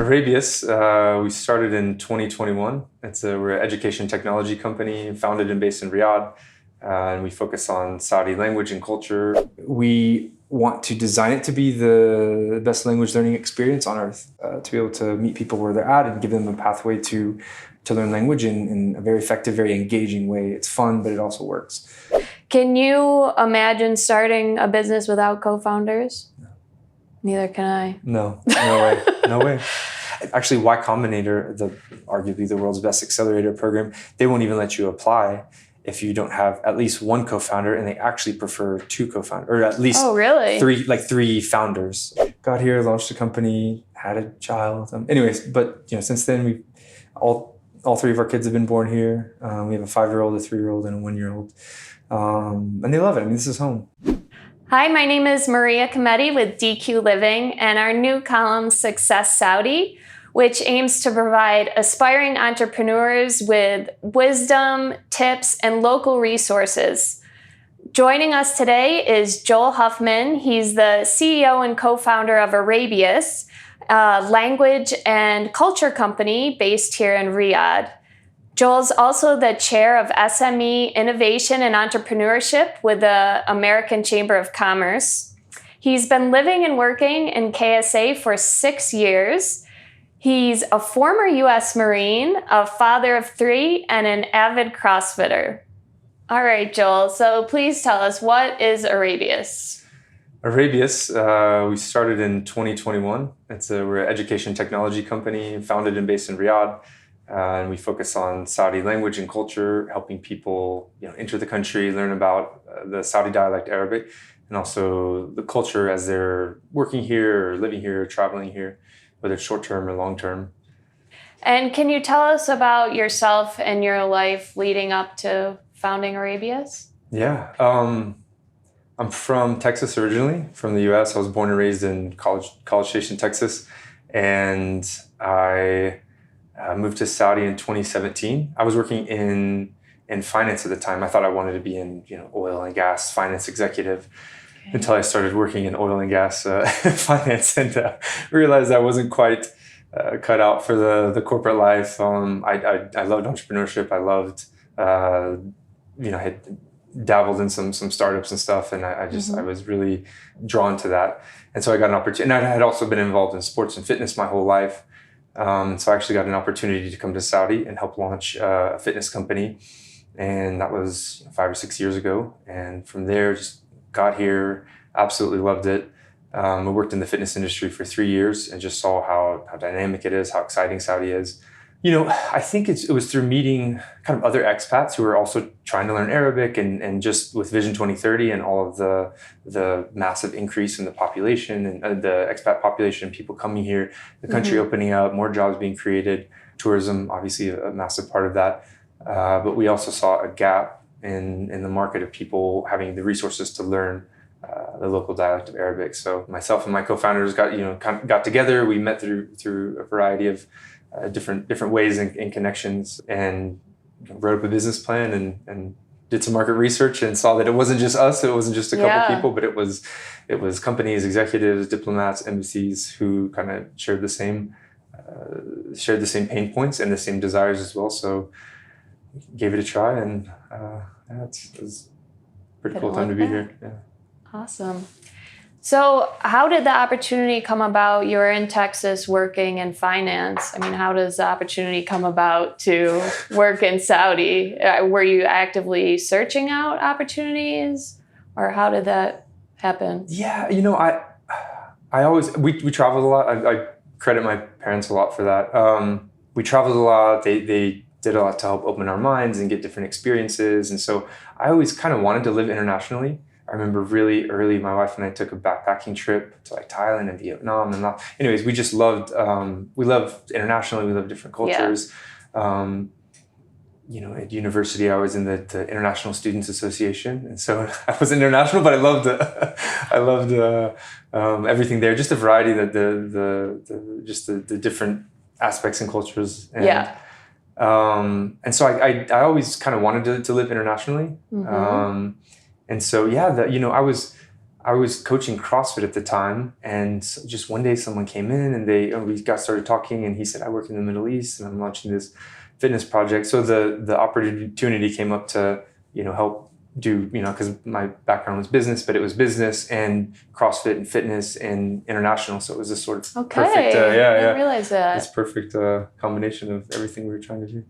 Arabius, we started in 2021. We're an education technology company founded and based in Riyadh, and we focus on Saudi language and culture. We want to design it to be the best language learning experience on earth, to be able to meet people where they're at and give them a pathway to learn language in a very effective, very engaging way. It's fun, but it also works. Can you imagine starting a business without co-founders? No. Neither can I. No way, no way. Actually, Y Combinator, arguably the world's best accelerator program, they won't even let you apply if you don't have at least one co-founder, and they actually prefer two co-founders, or at least three founders. Got here, launched a company, had a child. Anyways, but since then all three of our kids have been born here. We have a 5-year-old, a 3-year-old, and a 1-year-old, and they love it. I mean, this is home. Hi, my name is Maria Cometti with DQ Living, and our new column, Success Saudi, which aims to provide aspiring entrepreneurs with wisdom, tips, and local resources. Joining us today is Joel Huffman. He's the CEO and co-founder of Arabius, a language and culture company based here in Riyadh. Joel's also the chair of SME Innovation and Entrepreneurship with the American Chamber of Commerce. He's been living and working in KSA for 6 years. He's a former U.S. Marine, a father of 3, and an avid CrossFitter. All right, Joel, so please tell us, what is Arabius? Arabius, we started in 2021. We're an education technology company founded and based in Riyadh. And we focus on Saudi language and culture, helping people enter the country, learn about the Saudi dialect Arabic, and also the culture as they're working here or living here or traveling here, whether it's short-term or long-term. And can you tell us about yourself and your life leading up to founding Arabius? Yeah. I'm from Texas originally, from the U.S. I was born and raised in College Station, Texas. And I moved to Saudi in 2017. I was working in finance at the time. I thought I wanted to be in oil and gas finance executive. Okay. Until I started working in oil and gas finance and realized I wasn't quite cut out for the corporate life. I loved entrepreneurship. I loved I had dabbled in some startups and stuff, and I was really drawn to that. And so I got an opportunity. And I had also been involved in sports and fitness my whole life. So I actually got an opportunity to come to Saudi and help launch a fitness company. And that was 5 or 6 years ago. And from there, just got here, absolutely loved it. I worked in the fitness industry for 3 years and just saw how dynamic it is, how exciting Saudi is. I think it was through meeting kind of other expats who were also trying to learn Arabic, and just with Vision 2030 and all of the massive increase in the population and the expat population, people coming here, the country opening up, more jobs being created, tourism, obviously a massive part of that. But we also saw a gap in the market of people having the resources to learn the local dialect of Arabic. So myself and my co-founders got together. We met through a variety of different ways and connections, and wrote up a business plan and did some market research and saw that it wasn't just us. It wasn't just a couple people, but it was companies, executives, diplomats, embassies who kind of shared the same pain points and the same desires as well. So gave it a try, and it was a pretty cool time to be here. Yeah. Awesome. So how did the opportunity come about? You were in Texas working in finance. I mean, how does the opportunity come about to work in Saudi? Were you actively searching out opportunities, or how did that happen? Yeah, I always, we traveled a lot. I credit my parents a lot for that. We traveled a lot. They did a lot to help open our minds and get different experiences. And so I always kind of wanted to live internationally. I remember really early, my wife and I took a backpacking trip to Thailand and Vietnam. And anyways, we just loved, we loved internationally, we loved different cultures. Yeah. At university, I was in the International Students Association. And so I was international, but I loved everything there. Just the variety, the different aspects and cultures. And, yeah. And so I always kind of wanted to live internationally. And so, I was I was coaching CrossFit at the time, and just one day someone came in and we got started talking, and he said, I work in the Middle East and I'm launching this fitness project. So the opportunity came up to, help do, because my background was business, but it was business and CrossFit and fitness and international. So it was this sort of perfect, I didn't realize that. This perfect combination of everything we were trying to do.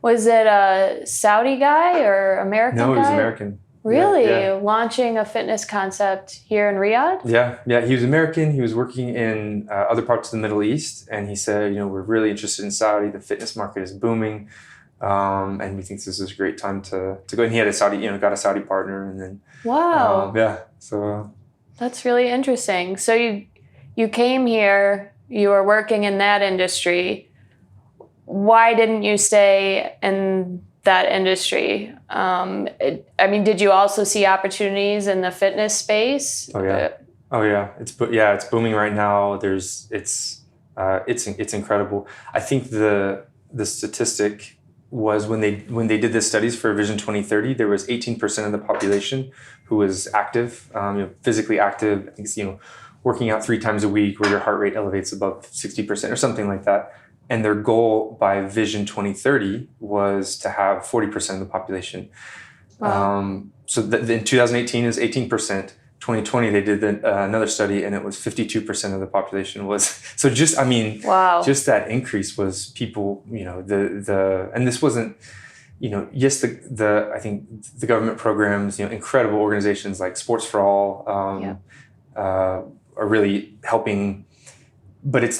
Was it a Saudi guy or American guy? No, he was American. Really? Yeah. Launching a fitness concept here in Riyadh? Yeah. He was American. He was working in other parts of the Middle East. And he said, we're really interested in Saudi. The fitness market is booming. And we think this is a great time to go. And he had got a Saudi partner. And then, wow. So that's really interesting. So you came here, you were working in that industry. Why didn't you stay in that industry? Did you also see opportunities in the fitness space? Oh yeah. It's booming right now. It's incredible. I think the statistic was when they did the studies for Vision 2030, there was 18% of the population who was active, physically active. I think it's, working out 3 times a week where your heart rate elevates above 60% or something like that. And their goal by Vision 2030 was to have 40% of the population. Wow. In 2018 is 18%. 2020 they did another study and it was 52% of the population was. So wow. Just that increase was people. And this wasn't. Yes, I think the government programs, incredible organizations like Sports for All are really helping, but it's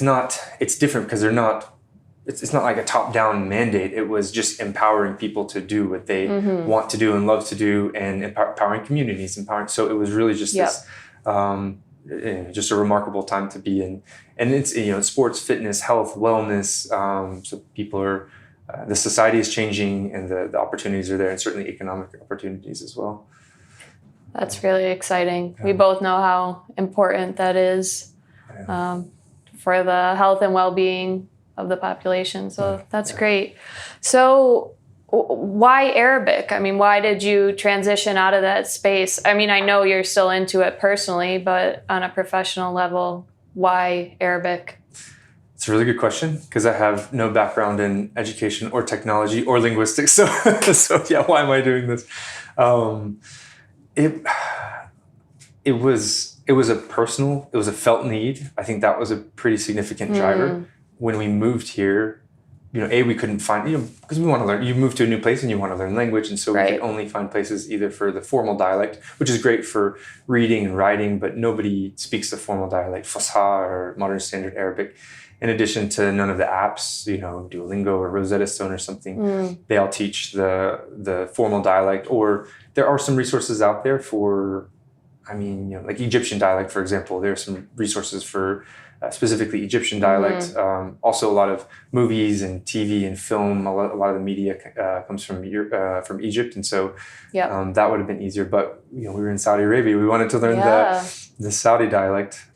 different because they're not. It's not like a top-down mandate. It was just empowering people to do what they want to do and love to do, and empowering communities, So it was really just this, just a remarkable time to be in. And it's sports, fitness, health, wellness. So people are, the society is changing, and the opportunities are there, and certainly economic opportunities as well. That's really exciting. We both know how important that is for the health and well-being of the population. So that's great. So why Arabic? Why did you transition out of that space? I know you're still into it personally, but on a professional level, why Arabic? It's a really good question because I have no background in education or technology or linguistics. So why am I doing this? It was a felt need. I think that was a pretty significant driver. When we moved here, we couldn't find, because we want to learn. You move to a new place and you want to learn language. And so we could only find places either for the formal dialect, which is great for reading and writing, but nobody speaks the formal dialect, Fusha or Modern Standard Arabic. In addition to none of the apps, Duolingo or Rosetta Stone or something, they all teach the formal dialect, or there are some resources out there for, like Egyptian dialect, for example. There are some resources for specifically Egyptian dialect. Also, a lot of movies and TV and film. A lot of the media comes from Egypt, and so that would have been easier. But we were in Saudi Arabia. We wanted to learn the Saudi dialect.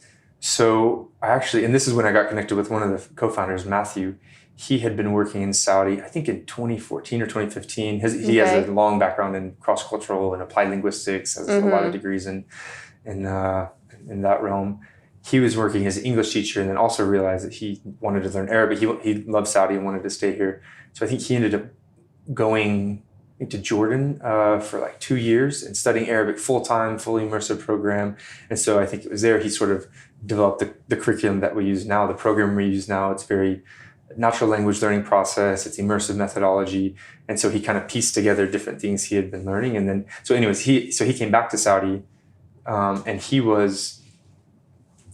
So and this is when I got connected with one of the co-founders, Matthew. He had been working in Saudi, I think in 2014 or 2015. He has a long background in cross-cultural and applied linguistics, has a lot of degrees in that realm. He was working as an English teacher and then also realized that he wanted to learn Arabic. He loved Saudi and wanted to stay here. So I think he ended up going into Jordan for like 2 years and studying Arabic full-time, fully immersive program. And so I think it was there he sort of developed the curriculum that we use now, the program we use now. It's very natural language learning process. It's immersive methodology. And so he kind of pieced together different things he had been learning. And then, he came back to Saudi and he was,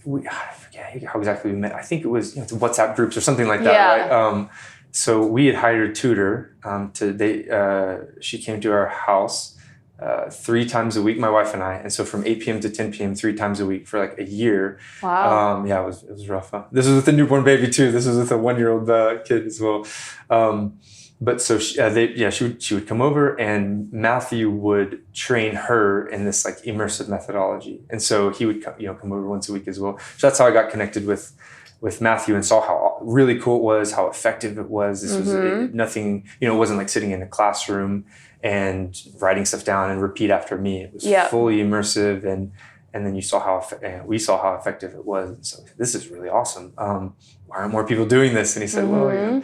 I forget how exactly we met. I think it was WhatsApp groups or something like that, right? So we had hired a tutor. She came to our house 3 times a week, my wife and I. And so from 8 p.m. to 10 p.m., 3 times a week for like a year. Wow. It was rough. Huh? This was with a newborn baby too. This was with a 1-year-old kid as well. But so she would come over, and Matthew would train her in this like immersive methodology. And so he would come over once a week as well. So that's how I got connected with Matthew and saw how really cool it was, how effective it was. This was nothing, it wasn't like sitting in a classroom and writing stuff down and repeat after me. It was fully immersive, and then we saw how effective it was. So this is really awesome. Why aren't more people doing this? And he said, well,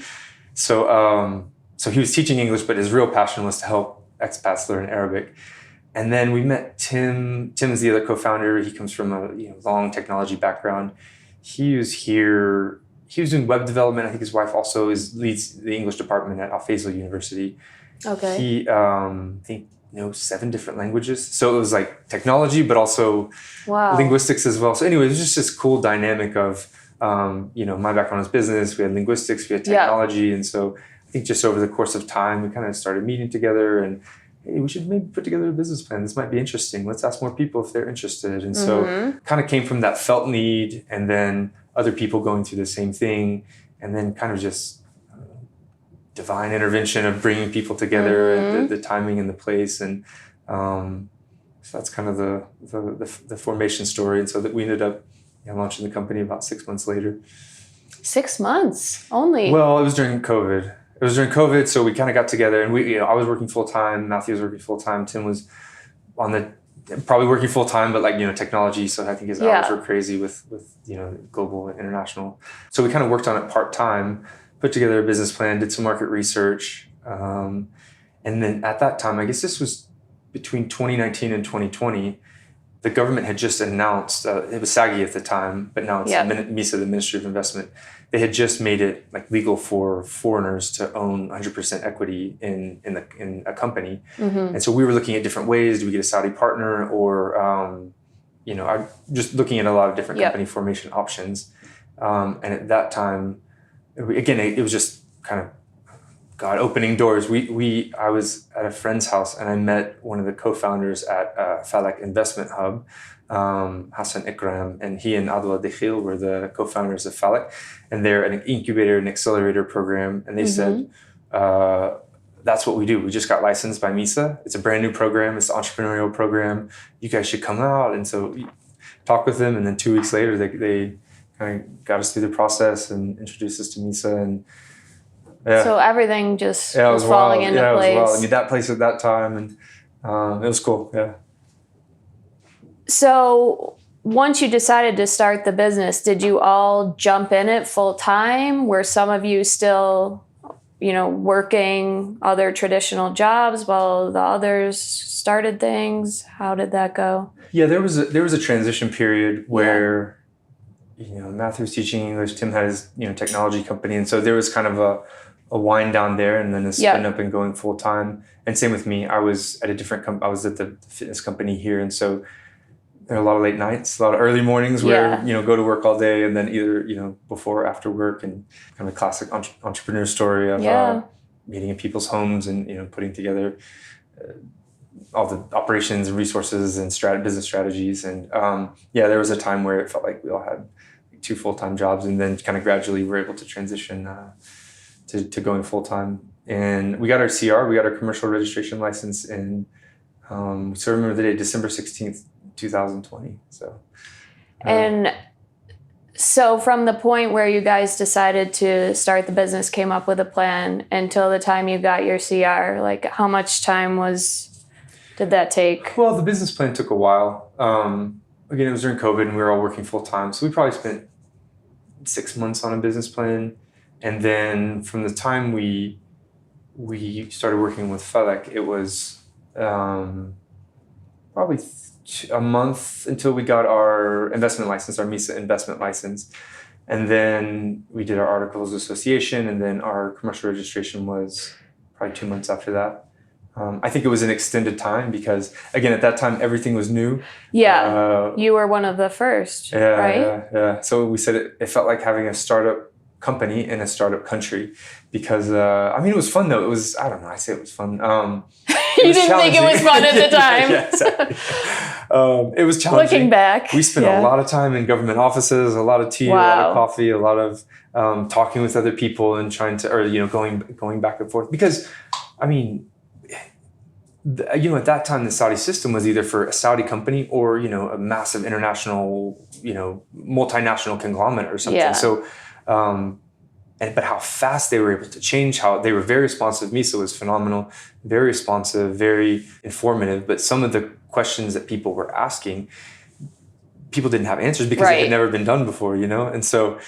so he was teaching English, but his real passion was to help expats learn Arabic. And then we met Tim. Tim is the other co-founder. He comes from a long technology background. He was here. He was doing web development. I think his wife also leads the English department at Al Faisal University. Okay. He, I think, knows 7 different languages. So it was like technology, but also linguistics as well. So anyway, it was just this cool dynamic of, my background is business. We had linguistics, we had technology. And so I think just over the course of time, we kind of started meeting together and, hey, we should maybe put together a business plan. This might be interesting. Let's ask more people if they're interested. And so kind of came from that felt need, and then other people going through the same thing, and then kind of just divine intervention of bringing people together and the timing and the place. And so that's kind of the formation story. And so that we ended up launching the company about 6 months later. 6 months only? Well, it was during COVID. So we kind of got together, and I was working full time. Matthew was working full time. Tim was probably working full time, but technology. So I think his hours were crazy with global and international. So we kind of worked on it part time, put together a business plan, did some market research. And then at that time, I guess this was between 2019 and 2020, the government had just announced, it was SAGI at the time, but now it's MISA, the Ministry of Investment. They had just made it legal for foreigners to own 100% equity in a company. And so we were looking at different ways. Do we get a Saudi partner, or, just looking at a lot of different company formation options. And at that time, it was just kind of God opening doors. I was at a friend's house, and I met one of the co-founders at Falak Investment Hub, Hassan Ikram, and he and Adwa Dekhil were the co-founders of Falak, and they're an incubator and accelerator program. And they said, that's what we do. We just got licensed by MISA. It's a brand new program. It's an entrepreneurial program. You guys should come out. And so we talked with them, and then 2 weeks later, they kind of got us through the process and introduced us to MISA. And so everything just was falling into place. It was wild. I mean, that place at that time, and it was cool. Yeah. So once you decided to start the business, did you all jump in it full time? Were some of you still, working other traditional jobs while the others started things? How did that go? Yeah, there was a transition period where, Matthew was teaching English, Tim had his, technology company. And so there was kind of a wind down there, and then a spin up and going full time. And same with me. I was at a different I was at the fitness company here. And so there are a lot of late nights, a lot of early mornings where, go to work all day, and then either, before or after work, and kind of a classic entrepreneur story of meeting in people's homes and, putting together all the operations and resources and business strategies. And there was a time where it felt like we all had 2 full-time jobs, and then kind of gradually were able to transition to going full-time. And we got our CR, we got our commercial registration license in, so I remember the day, December 16th, 2020. And so from the point where you guys decided to start the business, came up with a plan, until the time you got your CR, how much time did that take? Well, the business plan took a while. Again, it was during COVID, and we were all working full-time. So we probably spent 6 months on a business plan. And then from the time we started working with Falak, it was probably a month until we got our investment license, our MISA investment license. And then we did our articles of association, and then our commercial registration was probably 2 months after that. I think it was an extended time because, again, at that time, everything was new. Yeah, you were one of the first, right? Yeah. So we said it felt like having a startup company in a startup country because, it was fun, though. It was, I don't know, I say it was fun. You didn't think it was fun at the time. Yeah, exactly. It was challenging. Looking back. We spent a lot of time in government offices, a lot of tea, a lot of coffee, a lot of talking with other people and trying to, going back and forth. Because, at that time, the Saudi system was either for a Saudi company or, a massive international, multinational conglomerate or something. Yeah. So, but how fast they were able to change, how they were very responsive. MISA was phenomenal, very responsive, very informative. But some of the questions that people were asking, people didn't have answers because it had never been done before, And so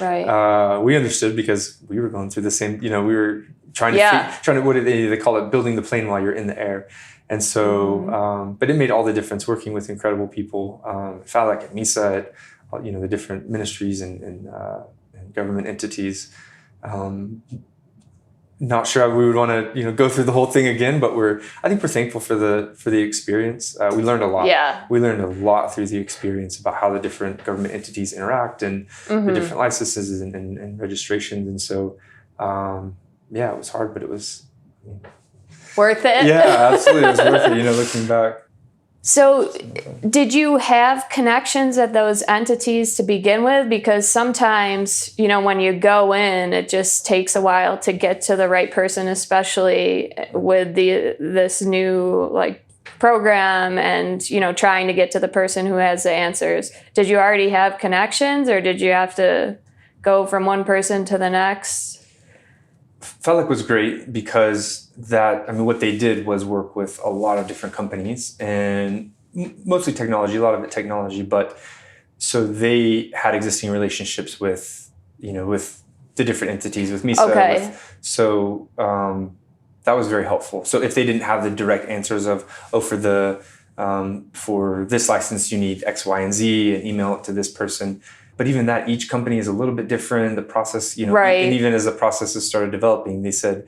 we understood because we were going through the same, we were trying to, what they call it, building the plane while you're in the air. And so, but it made all the difference working with incredible people. Falak at MISA, at, the different ministries and government entities. Not sure we would want to, go through the whole thing again, but I think we're thankful for the experience. We learned a lot. Yeah. We learned a lot through the experience about how the different government entities interact and the different licenses and registrations. And so, it was hard, but it was worth it. Yeah, absolutely. It was worth it, looking back. So did you have connections at those entities to begin with? Because sometimes, when you go in, it just takes a while to get to the right person, especially with this new program and, trying to get to the person who has the answers. Did you already have connections or did you have to go from one person to the next? Falak was great because what they did was work with a lot of different companies and mostly technology, a lot of it technology, but so they had existing relationships with the different entities, with MISA. Okay. That was very helpful. So if they didn't have the direct answers of, for this license, you need X, Y, and Z and email it to this person. But even that, each company is a little bit different. The process, and even as the processes started developing, they said,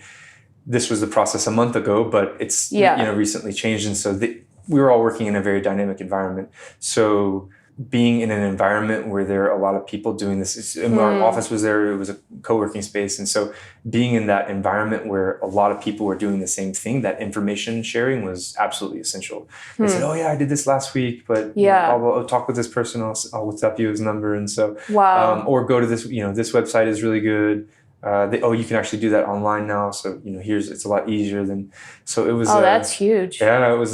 this was the process a month ago, but it's recently changed. And so we were all working in a very dynamic environment. So being in an environment where there are a lot of people doing this, our office was there, it was a co-working space. And so being in that environment where a lot of people were doing the same thing, that information sharing was absolutely essential. They said, I did this last week, but I'll talk with this person, I'll WhatsApp you his number. And so, or go to this, this website is really good. You can actually do that online now. So, it's a lot easier than, so it was. Oh, that's huge. Yeah, it was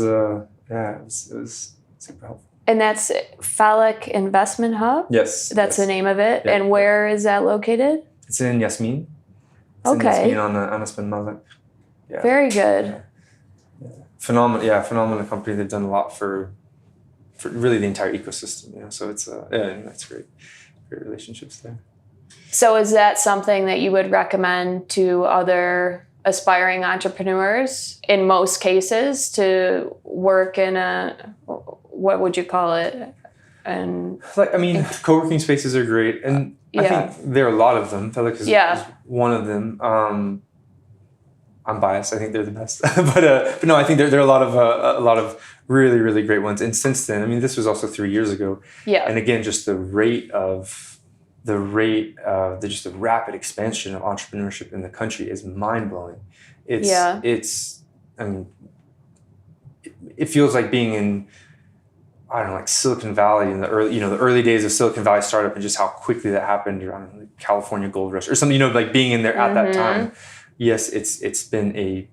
super helpful. And that's Falak Investment Hub? Yes. That's the name of it. Yeah. And where is that located? It's in Yasmin. In Yasmin on Anas bin Malik. Yeah. Very good. Yeah. Phenomenal company. They've done a lot for really the entire ecosystem. So it's that's great relationships there. So is that something that you would recommend to other aspiring entrepreneurs in most cases to work in what would you call it? And co-working spaces are great. And I think there are a lot of them. Felix is one of them. I'm biased. I think they're the best. but no, I think there are a lot of really, really great ones. And since then, this was also 3 years ago. Yeah. And again, just the rapid expansion of entrepreneurship in the country is mind-blowing. It feels like being in, Silicon Valley in the early days of Silicon Valley startup, and just how quickly that happened around the California gold rush or something, being in there at that time. Yes, it's been a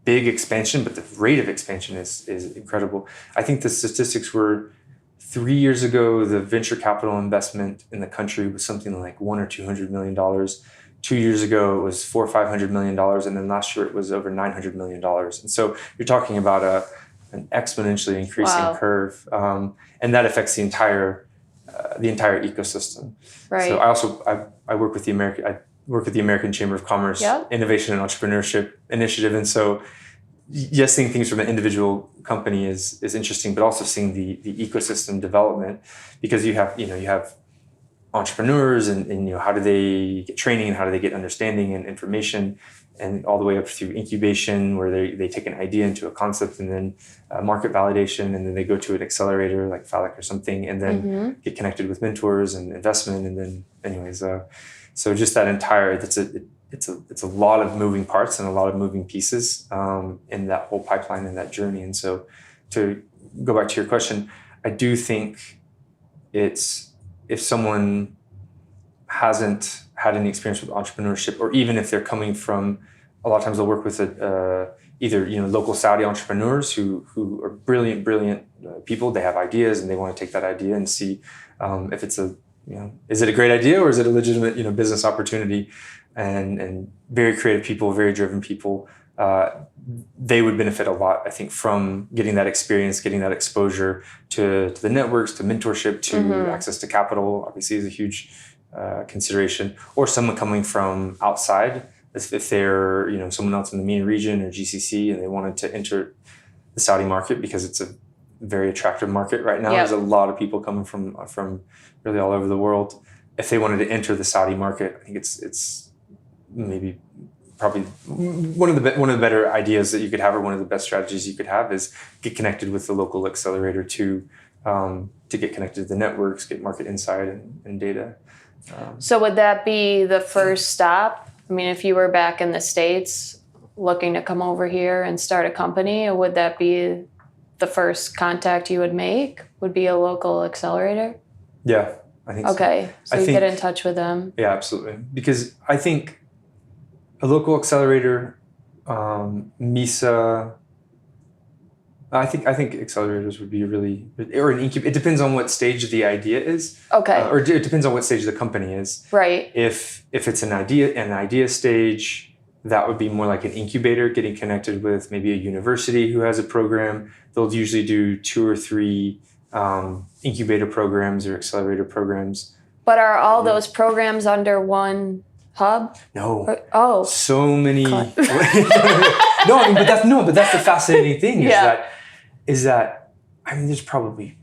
big expansion, but the rate of expansion is incredible. I think the statistics were 3 years ago, the venture capital investment in the country was something like $100 or $200 million. 2 years ago, it was $400 or $500 million, and then last year it was over $900 million. And so you're talking about an exponentially increasing curve, and that affects the entire ecosystem. Right. So I work with the American Chamber of Commerce Innovation and Entrepreneurship Initiative, and so yes, seeing things from an individual company is interesting, but also seeing the ecosystem development, because you have entrepreneurs and how do they get training and how do they get understanding and information, and all the way up through incubation, where they take an idea into a concept, and then market validation, and then they go to an accelerator like Falak or something, and then get connected with mentors and investment, and then so just that entire it's a lot of moving parts and a lot of moving pieces in that whole pipeline and that journey. And so to go back to your question, I do think it's, if someone hasn't had any experience with entrepreneurship, or even if they're coming from, a lot of times they'll work with either local Saudi entrepreneurs who are brilliant people. They have ideas and they want to take that idea and see if it's is it a great idea or is it a legitimate business opportunity, and very creative people, very driven people. they would benefit a lot, I think, from getting that experience, getting that exposure to the networks, to mentorship, to access to capital, obviously is a huge consideration, or someone coming from outside, if they're, someone else in the MENA region or GCC and they wanted to enter the Saudi market because it's a very attractive market right now. There's a lot of people coming from really all over the world. If they wanted to enter the Saudi market, I think it's maybe probably one of the better ideas that you could have, or one of the best strategies you could have, is get connected with the local accelerator to get connected to the networks, get market insight and data. So would that be the first stop? I mean, if you were back in the States looking to come over here and start a company, would that be the first contact you would make? Would be a local accelerator? Yeah, I think so. Okay, so you get in touch with them. Yeah, absolutely. Because I think a local accelerator, MISA, I think accelerators would be really, or an incubator. It depends on what stage the idea is. Okay. Or it depends on what stage the company is. Right. If it's an idea stage, that would be more like an incubator, getting connected with maybe a university who has a program. They'll usually do 2 or 3 incubator programs or accelerator programs. But are all those programs under one hub? No. So many. No, but that's the fascinating thing is that there's probably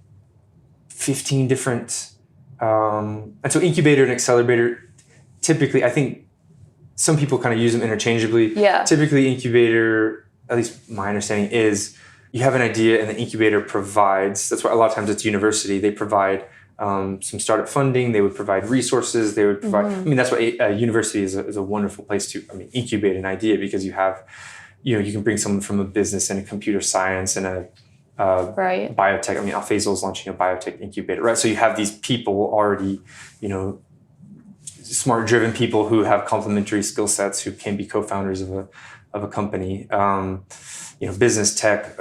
15 different. And so incubator and accelerator, typically, I think some people kind of use them interchangeably. Yeah. Typically, incubator, at least my understanding is, you have an idea and the incubator provides. That's why a lot of times it's university. They provide some startup funding. They would provide resources. They would provide. That's why a university is a wonderful place to incubate an idea, because you have, you can bring someone from a business and a computer science and a biotech. Al Faisal is launching a biotech incubator, right? So you have these people already, smart, driven people who have complementary skill sets, who can be co-founders of a company. Business, tech,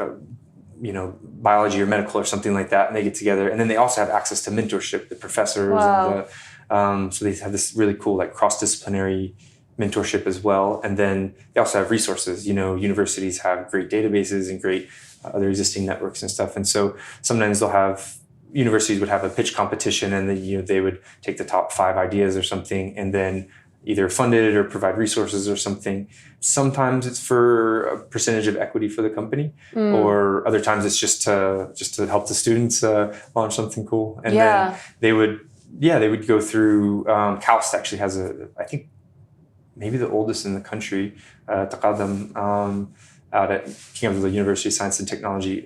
biology or medical or something like that, and they get together. And then they also have access to mentorship, the professors. Wow. And so they have this really cool, cross-disciplinary mentorship as well. And then they also have resources. Universities have great databases and great other existing networks and stuff. And so sometimes universities would have a pitch competition, and then they would take the top 5 ideas or something, and then either fund it or provide resources or something. Sometimes it's for a percentage of equity for the company, or other times it's just to help the students launch something cool. And then they would go through. KAUST actually has I think maybe the oldest in the country, Taqadam, out at King Abdullah University of Science and Technology,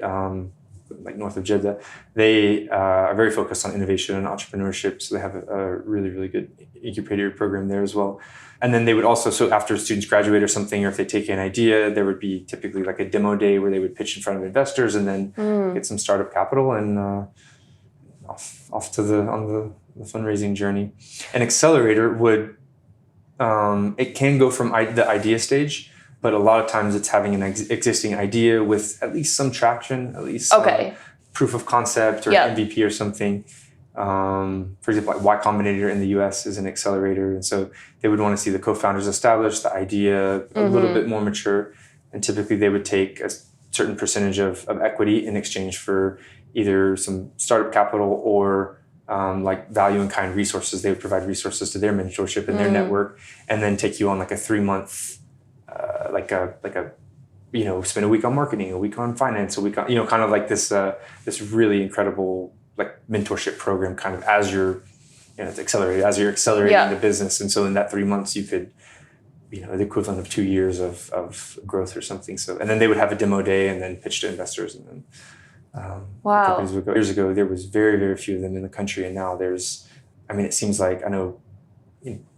north of Jeddah. They are very focused on innovation and entrepreneurship. So they have a really, really good incubator program there as well. And then they would also, so after students graduate or something, or if they take an idea, there would be typically a demo day where they would pitch in front of investors and then get some startup capital and off to the fundraising journey. An accelerator would, it can go from the idea stage, but a lot of times it's having an existing idea with at least some traction, at least proof of concept or MVP or something. For example, Y Combinator in the US is an accelerator. And so they would want to see the co-founders established, the idea a little bit more mature. And typically they would take a certain percentage of equity in exchange for either some startup capital or value in kind resources. They would provide resources to their mentorship and their network, and then take you on a 3-month, spend a week on marketing, a week on finance, a week on, kind of this really incredible mentorship program, kind of as you're, it's accelerated, as you're accelerating the business. And so in that 3 months, you could, the equivalent of 2 years of growth or something. So, and then they would have a demo day and then pitch to investors. And then companies would go. Years ago, there was very, very few of them in the country. And now there's, it seems like, I know,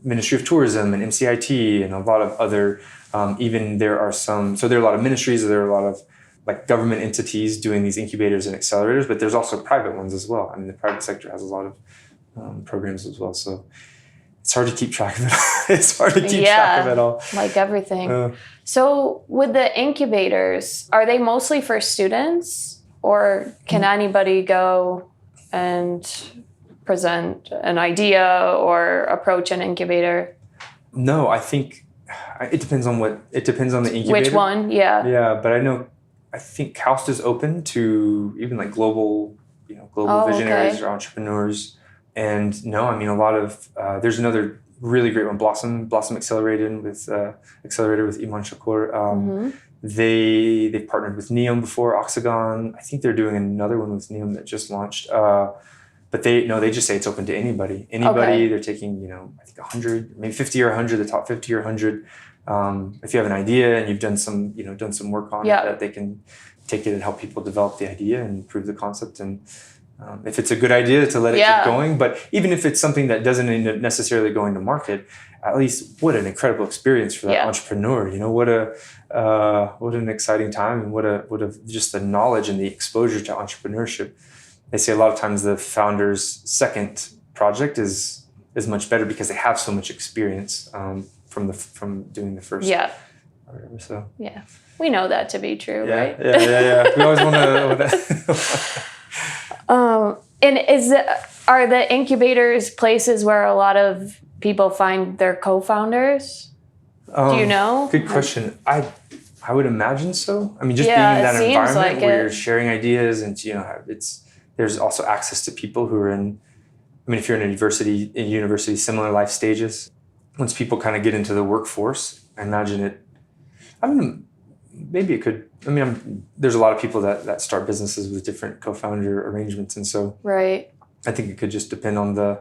Ministry of Tourism and MCIT and a lot of other, even there are some, so there are a lot of ministries, there are a lot of government entities doing these incubators and accelerators, but there's also private ones as well. The private sector has a lot of programs as well. So it's hard to keep track of it. It's hard to keep track of it all. Like everything. So with the incubators, are they mostly for students, or can anybody go and present an idea or approach an incubator? No, I think It depends on the incubator. Which one? Yeah. Yeah, but I think Kaust is open to even like global visionaries or entrepreneurs. And no, I mean, a lot of, there's another really great one, Blossom Accelerator with Iman Shakur. They've partnered with Neom before, Oxagon. I think they're doing another one with Neom that just launched. But they just say it's open to anybody. They're taking, I think 100, maybe 50 or 100, the top 50 or 100. If you have an idea and you've done some work on it, that they can take it and help people develop the idea and prove the concept. And if it's a good idea, to let it keep going. But even if it's something that doesn't end up necessarily going to market, at least what an incredible experience for that entrepreneur. What an exciting time, and what a just the knowledge and the exposure to entrepreneurship. They say a lot of times the founder's second project is much better because they have so much experience from doing the first. Yeah. Or whatever, so. Yeah, we know that to be true, right? Yeah. We always want to. And are the incubators places where a lot of people find their co-founders? Do you know? Good question. I would imagine so. I mean, just being in that environment where you're sharing ideas, and there's also access to people who are in. I mean, if you're in a university, similar life stages. Once people kind of get into the workforce, I imagine it. I mean, maybe it could. I mean, there's a lot of people that start businesses with different co-founder arrangements, and so I think it could just depend on the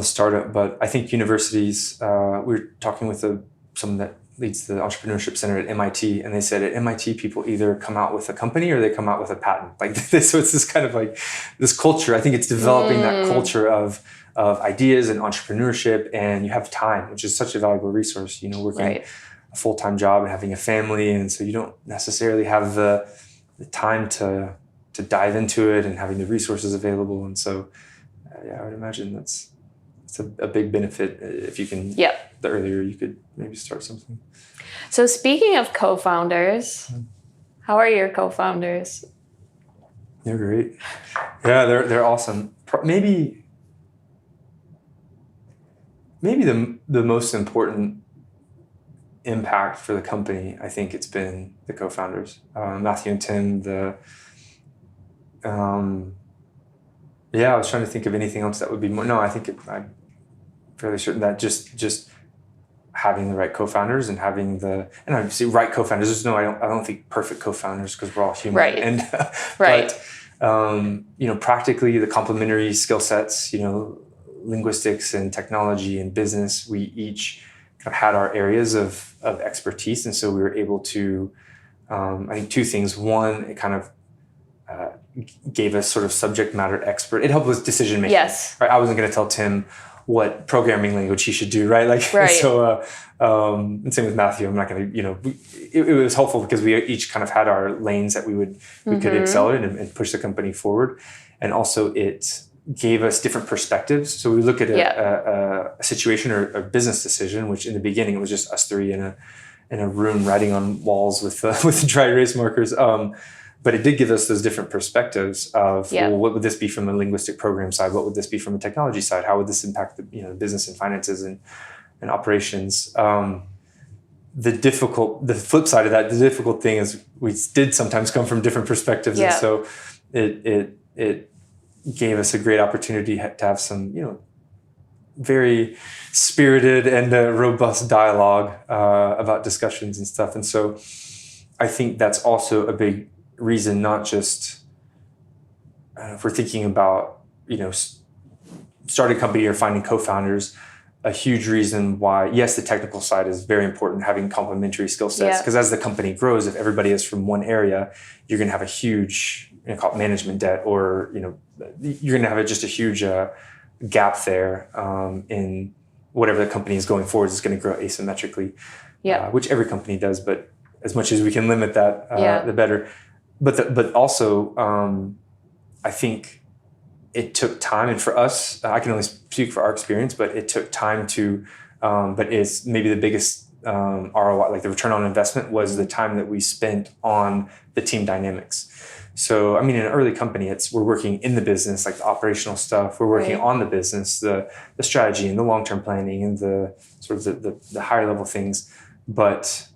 startup. But I think universities. We were talking with someone that leads the Entrepreneurship Center at MIT, and they said at MIT people either come out with a company or they come out with a patent. Like this, so it's this kind of like this culture. I think it's developing that culture of ideas and entrepreneurship, and you have time, which is such a valuable resource. Working a full-time job and having a family, and so you don't necessarily have the time to dive into it and having the resources available. And so, I would imagine it's a big benefit if you can. Yeah. The earlier you could maybe start something. So speaking of co-founders, how are your co-founders? They're great. Yeah, they're awesome. Maybe the most important impact for the company, I think it's been the co-founders, Matthew and Tim. I was trying to think of anything else that would be more. No, I think I'm fairly certain that just having the right co-founders and having and obviously right co-founders. There's I don't think perfect co-founders because we're all human. Right. And but practically the complementary skill sets, linguistics and technology and business, we each kind of had our areas of expertise, and so we were able to. I think two things. One, it kind of gave us sort of subject matter expert. It helped with decision making. Yes. Right. I wasn't going to tell Tim what programming language he should do, right? So, and same with Matthew. I'm not going to, it was helpful because we each kind of had our lanes that we could excel in and push the company forward. And also it gave us different perspectives. So we look at a situation or a business decision, which in the beginning, it was just us three in a room writing on walls with dry erase markers. But it did give us those different perspectives of, well, what would this be from a linguistic program side? What would this be from a technology side? How would this impact the business and finances and operations? The flip side of that, the difficult thing is we did sometimes come from different perspectives. And so it gave us a great opportunity to have some, very spirited and robust dialogue about discussions and stuff. And so I think that's also a big reason, not just if we're thinking about, starting a company or finding co-founders, a huge reason why, yes, the technical side is very important, having complementary skill sets, because as the company grows, if everybody is from one area, you're going to have a huge, call it management debt, or, you're going to have just a huge gap there in whatever the company is going forward is going to grow asymmetrically, which every company does, but as much as we can limit that, the better. But also, I think it took time, and for us, I can only speak for our experience, but it took time to. But it's maybe the biggest ROI, like the return on investment, was the time that we spent on the team dynamics. So, I mean, in an early company, we're working in the business, like the operational stuff. We're working on the business, the strategy and the long-term planning and the sort of the higher level things. But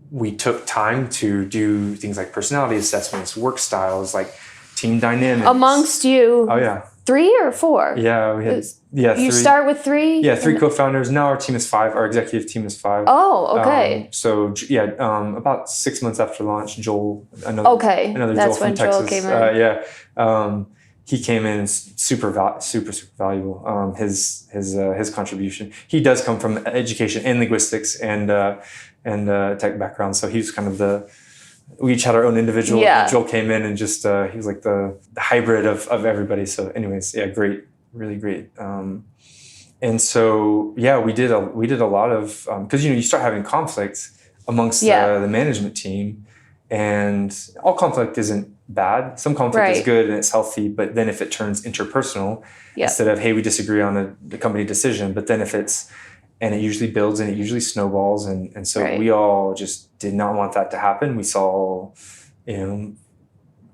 we took time to do things like personality assessments, work styles, like team dynamics. Amongst you. Oh, yeah. 3 or 4? Yeah, we had. You 3. start with 3? Yeah, 3 co-founders. Now our team is 5. Our executive team is 5. Oh, okay. About 6 months after launch, Joel, another that's Joel when from Texas. Joel came in. He came in super valuable. His contribution. He does come from education and linguistics and tech background, so he's kind of we each had our own individual. Yeah. Joel came in and just he was like the hybrid of everybody. So, anyways, yeah, great, really great. And so we did a lot of because you start having conflicts amongst the management team, and all conflict isn't bad. Some conflict is good and it's healthy, but then if it turns interpersonal instead of, hey, we disagree on the company decision, but then if and it usually builds and it usually snowballs. And so we all just did not want that to happen. We saw,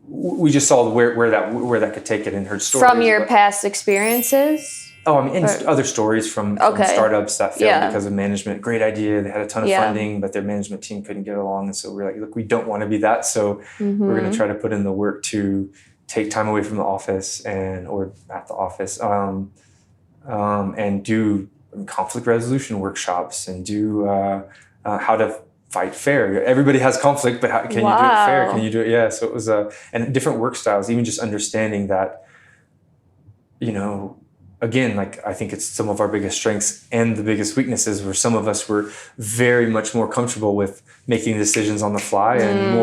we just saw where that could take it and heard stories. From your past experiences? Oh, I mean, and other stories from startups that failed because of management. Great idea. They had a ton of funding, but their management team couldn't get along. And so we're like, look, we don't want to be that. So we're going to try to put in the work to take time away from the office or at the office and do conflict resolution workshops and do how to fight fair. Everybody has conflict, but can you do it fair? Can you do it? Yeah. So it was and different work styles, even just understanding that, again, like I think it's some of our biggest strengths and the biggest weaknesses where some of us were very much more comfortable with making decisions on the fly and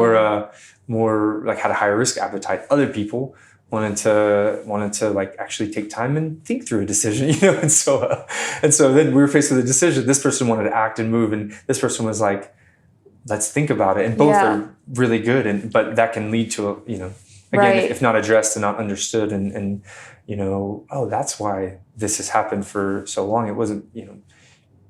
more like had a higher risk appetite. Other people wanted to like actually take time and think through a decision, and so then we were faced with a decision. This person wanted to act and move, and this person was like, let's think about it. And both are really good, but that can lead to if not addressed and not understood, and that's why this has happened for so long. It wasn't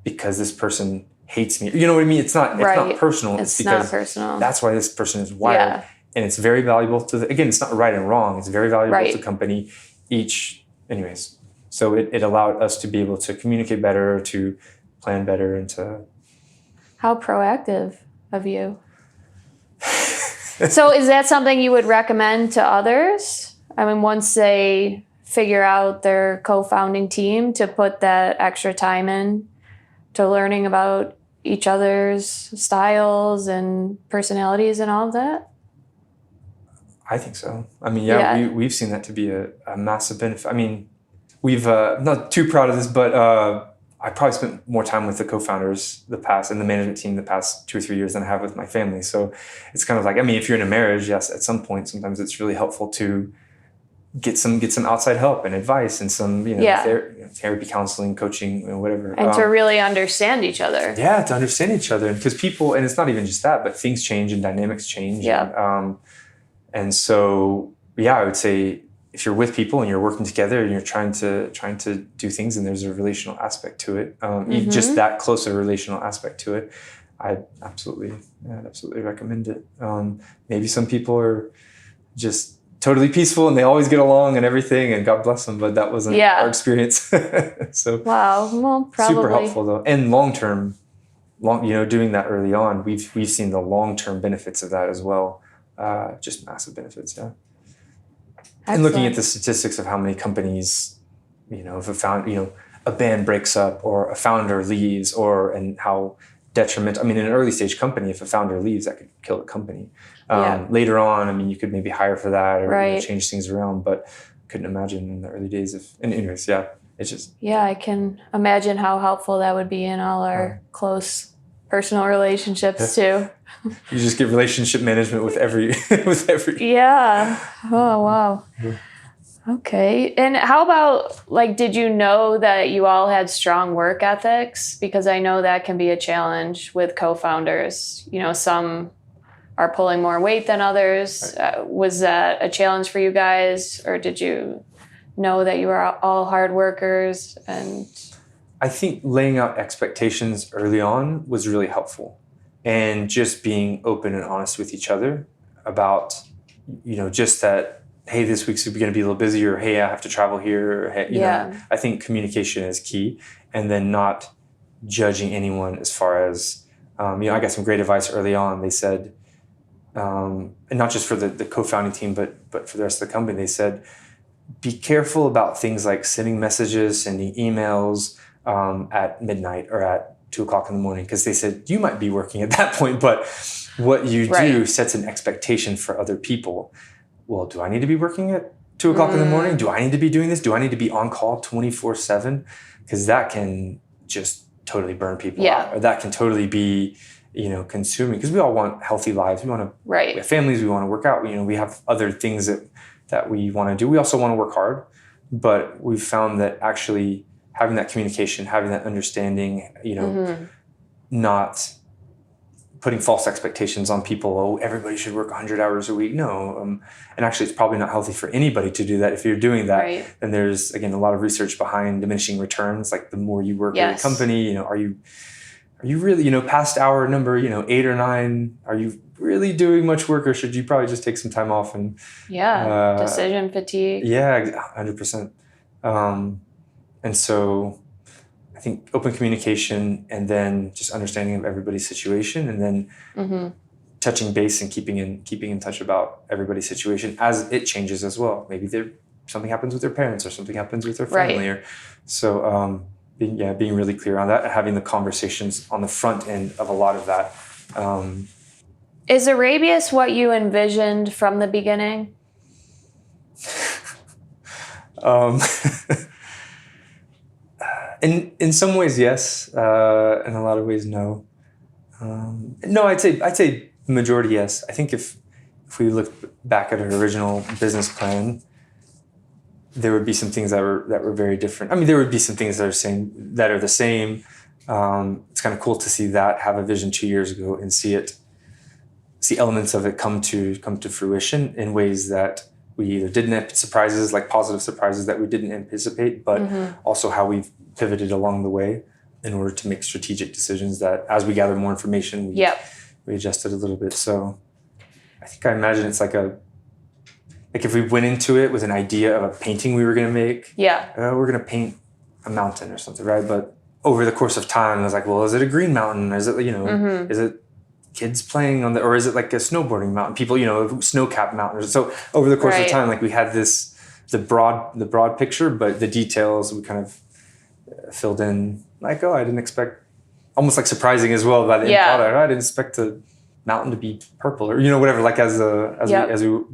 because this person hates me. You know what I mean? It's not personal. It's because not personal. That's why this person is wired. Yeah. And it's very valuable it's not right and wrong. It's very valuable to the company. So it allowed us to be able to communicate better, to plan better, and to. How proactive of you. So is that something you would recommend to others? I mean, once they figure out their co-founding team, to put that extra time in to learning about each other's styles and personalities and all of that? I think so. I mean, we've seen that to be a massive benefit. I mean, we've I'm not too proud of this, but I probably spent more time with the co-founders and the management team the past 2 or 3 years than I have with my family. So it's kind of like, I mean, if you're in a marriage, yes, at some point, sometimes it's really helpful to get some outside help and advice and some therapy, counseling, coaching, whatever. And to really understand each other. Yeah, to understand each other, because people, and it's not even just that, but things change and dynamics change. Yeah. And so, I would say if you're with people and you're working together and you're trying to do things and there's a relational aspect to it, just that close a relational aspect to it, I'd absolutely recommend it. Maybe some people are just totally peaceful and they always get along and everything, and God bless them, but that wasn't our experience. So wow, well, probably super helpful though, and long term, doing that early on, we've seen the long term benefits of that as well. Just massive benefits, yeah. Excellent. And looking at the statistics of how many companies, if a band breaks up or a founder leaves, and how detrimental. I mean, in an early stage company, if a founder leaves, that could kill the company. Later on, I mean, you could maybe hire for that or change things around, but couldn't imagine in the early days it's just. Yeah, I can imagine how helpful that would be in all our close personal relationships too. You just get relationship management with every. Yeah. Oh, wow. Mm-hmm. Okay. And how about, did you know that you all had strong work ethics? Because I know that can be a challenge with co-founders. Some are pulling more weight than others. Right. Was that a challenge for you guys? Or did you know that you were all hard workers? And I think laying out expectations early on was really helpful, and just being open and honest with each other about, just that, hey, this week's going to be a little busy, or hey, I have to travel here, or hey, I think communication is key, and then not judging anyone as far as, I got some great advice early on. They said, and not just for the co-founding team, but for the rest of the company, they said, be careful about things like sending messages, sending emails at midnight or at 2:00 in the morning, because they said you might be working at that point, but what you do sets an expectation for other people. Well, do I need to be working at 2:00 in the morning? Do I need to be doing this? Do I need to be on call 24/7? Because that can just totally burn people out, or that can totally be, consuming. Because we all want healthy lives. We want to, we have families. We want to work out. We have other things that we want to do. We also want to work hard, but we've found that actually having that communication, having that understanding, not putting false expectations on people. Oh, everybody should work 100 hours a week. No. And actually it's probably not healthy for anybody to do that. If you're doing that, then there's, again, a lot of research behind diminishing returns. Like the more you work at a company, are you really, past hour number, 8 or 9, are you really doing much work, or should you probably just take some time off? And decision fatigue. 100%. And so I think open communication, and then just understanding of everybody's situation, and then touching base and keeping in touch about everybody's situation as it changes as well. Maybe something happens with their parents, or something happens with their family, or so being really clear on that, and having the conversations on the front end of a lot of that. Is Arabius what you envisioned from the beginning? In some ways, yes. In a lot of ways, no. No, I'd say the majority, yes. I think if we look back at our original business plan, there would be some things that were very different. I mean, there would be some things that are the same. It's kind of cool to see that, have a vision 2 years ago, and see elements of it come to fruition in ways that we either didn't, surprises, like positive surprises that we didn't anticipate, but also how we've pivoted along the way in order to make strategic decisions that, as we gather more information, we adjusted a little bit. So I imagine it's like if we went into it with an idea of a painting we were going to make, we're going to paint a mountain or something, right? But over the course of time, I was like, well, is it a green mountain? Is it, is it kids playing on or is it like a snowboarding mountain? People, snow-capped mountains. So over the course of time, like we had the broad picture, but the details we kind of filled in. Like, I didn't expect, almost like surprising as well by the end product. I didn't expect the mountain to be purple, or whatever. Like as we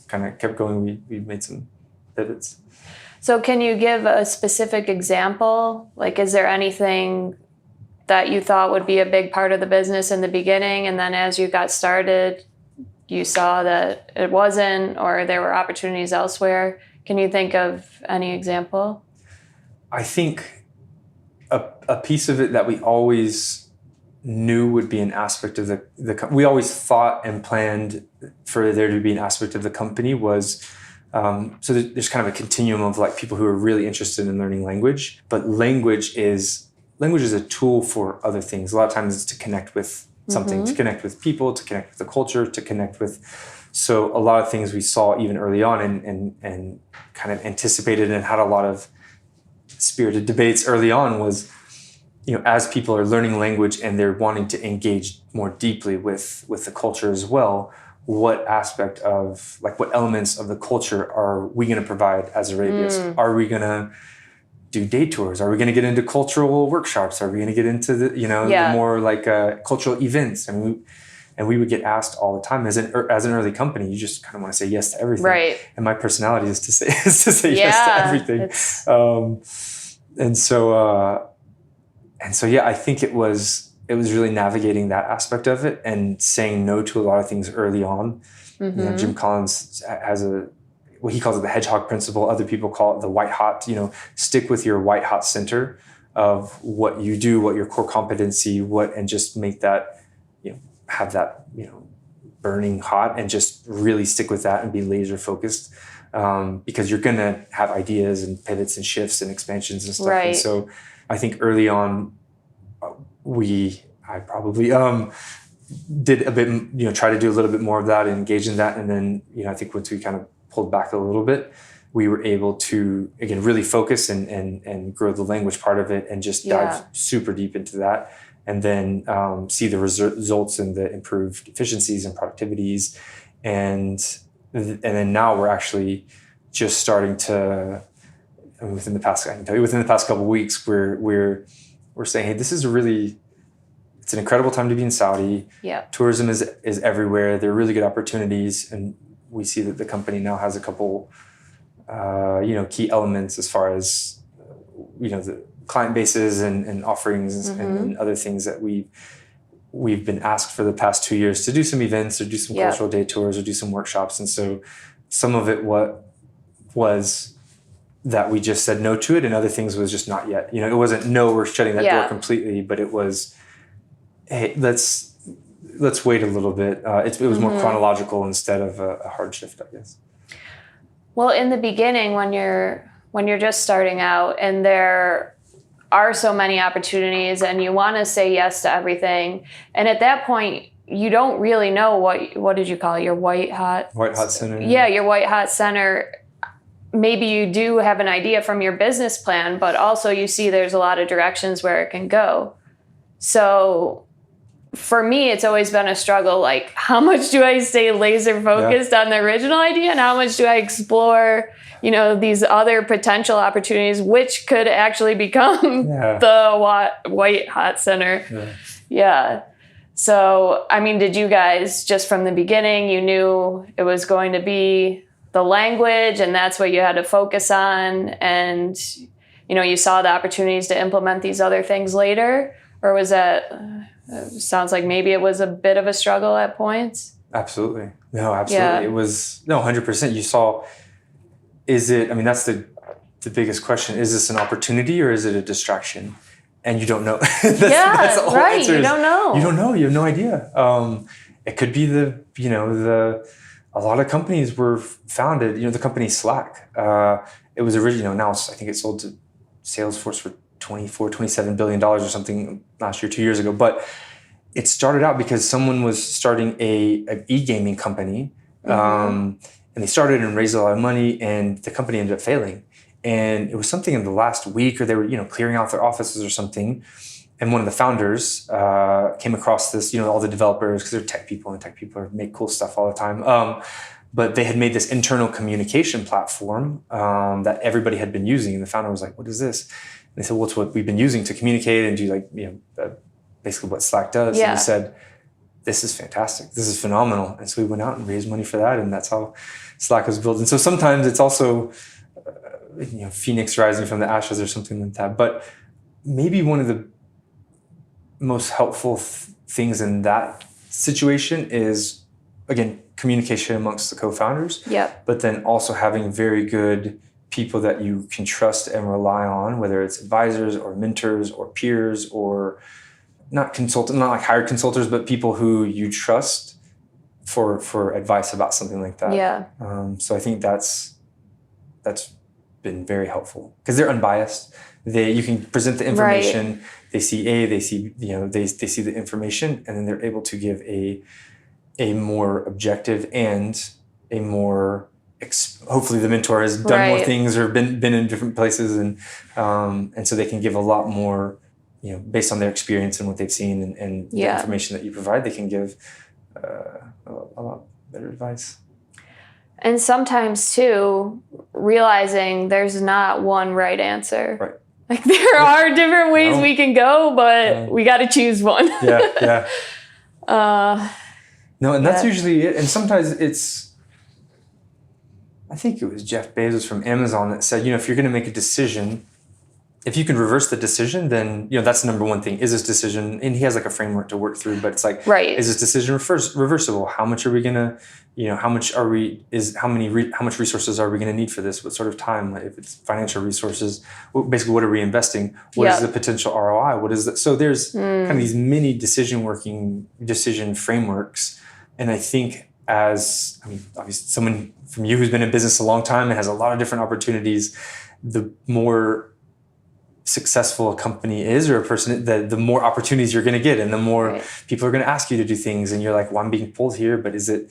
kind of kept going, we made some pivots. So can you give a specific example? Like, is there anything that you thought would be a big part of the business in the beginning, and then as you got started, you saw that it wasn't, or there were opportunities elsewhere? Can you think of any example? I think a piece of it that we always knew would be an aspect of we always thought and planned for there to be an aspect of the company was, so there's kind of a continuum of like people who are really interested in learning language, but language is a tool for other things. A lot of times it's to connect with something, to connect with people, to connect with the culture, to connect with. So a lot of things we saw even early on and kind of anticipated and had a lot of spirited debates early on was, as people are learning language and they're wanting to engage more deeply with the culture as well, what aspect of, like, what elements of the culture are we going to provide as Arabius? Are we going to do day tours? Are we going to get into cultural workshops? Are we going to get into the more like cultural events? And we would get asked all the time as an early company, you just kind of want to say yes to everything. Right. And my personality is to say yes to everything. I think it was really navigating that aspect of it and saying no to a lot of things early on. Jim Collins has what he calls it the hedgehog principle. Other people call it the white hot. Stick with your white hot center of what you do, what your core competency, and just make that, have that, burning hot, and just really stick with that and be laser focused, because you're gonna have ideas and pivots and shifts and expansions and stuff. Right. And so I think early on, I probably did a bit, try to do a little bit more of that and engage in that. And then, I think once we kind of pulled back a little bit, we were able to, again, really focus and grow the language part of it and just dive super deep into that. And then see the results and the improved efficiencies and productivities. And then now we're actually just starting to, within the past couple of weeks, we're saying, hey, this is it's an incredible time to be in Saudi. Yeah. Tourism is everywhere. There are really good opportunities. And we see that the company now has a couple, key elements as far as, the client bases and offerings and other things that we've been asked for the past 2 years to do some events or do some cultural day tours or do some workshops. And so some of it was that we just said no to it, and other things was just not yet. It wasn't no, we're shutting that door completely, but it was, hey, let's wait a little bit. It was more chronological instead of a hard shift, I guess. Well, in the beginning, when you're just starting out and there are so many opportunities and you want to say yes to everything, and at that point you don't really know what did you call it, your white hot center? Yeah, your white hot center. Maybe you do have an idea from your business plan, but also you see there's a lot of directions where it can go. So for me, it's always been a struggle. Like, how much do I stay laser focused on the original idea, and how much do I explore, these other potential opportunities, which could actually become the white hot center. Yeah. So, I mean, did you guys just from the beginning, you knew it was going to be the language and that's what you had to focus on, and, you saw the opportunities to implement these other things later? Or was that, sounds like maybe it was a bit of a struggle at points? Absolutely. No, absolutely. Yeah. It was, 100%. You saw, that's the biggest question. Is this an opportunity or is it a distraction? And you don't know. that's the whole right. answer. You don't know. You don't know. You have no idea. It could be a lot of companies were founded, the company Slack. It was originally, now I think it sold to Salesforce for $27 billion or something last year, 2 years ago. But it started out because someone was starting an e-gaming company. And they started and raised a lot of money, and the company ended up failing. And it was something in the last week, or they were, clearing out their offices or something. And one of the founders came across this, all the developers, because they're tech people, and tech people make cool stuff all the time. But they had made this internal communication platform that everybody had been using. And the founder was like, what is this? And they said, well, it's what we've been using to communicate and do basically what Slack does. Yeah. And he said, this is fantastic. This is phenomenal. And so we went out and raised money for that. And that's how Slack was built. And so sometimes it's also, Phoenix rising from the ashes or something like that. But maybe one of the most helpful things in that situation is, again, communication amongst the co-founders. Yep. But then also having very good people that you can trust and rely on, whether it's advisors or mentors or peers or not like hired consultants, but people who you trust for advice about something like that. Yeah. So I think that's been very helpful because they're unbiased. You can present the information. Right. They see they see the information, and then they're able to give a more objective and a more hopefully the mentor has done more things or been in different places, and so they can give a lot more, based on their experience and what they've seen and the information that you provide, they can give a lot better advice. And sometimes too, realizing there's not one right answer. Right. Like there are different ways we can go, but we got to choose one. Yeah. No, and that's usually it. And sometimes I think it was Jeff Bezos from Amazon that said, if you're going to make a decision, if you can reverse the decision, then, that's the number one thing. Is this decision, and he has like a framework to work through, but it's like, is this decision reversible? How much are we going to, how much resources are we going to need for this? What sort of time? If it's financial resources, basically what are we investing? What is the potential ROI? What is that? So there's kind of these mini decision frameworks. And I think obviously someone from you who's been in business a long time and has a lot of different opportunities, the more successful a company is or a person, the more opportunities you're going to get, and the more Right. people are going to ask you to do things, and you're like, well, I'm being pulled here, but is it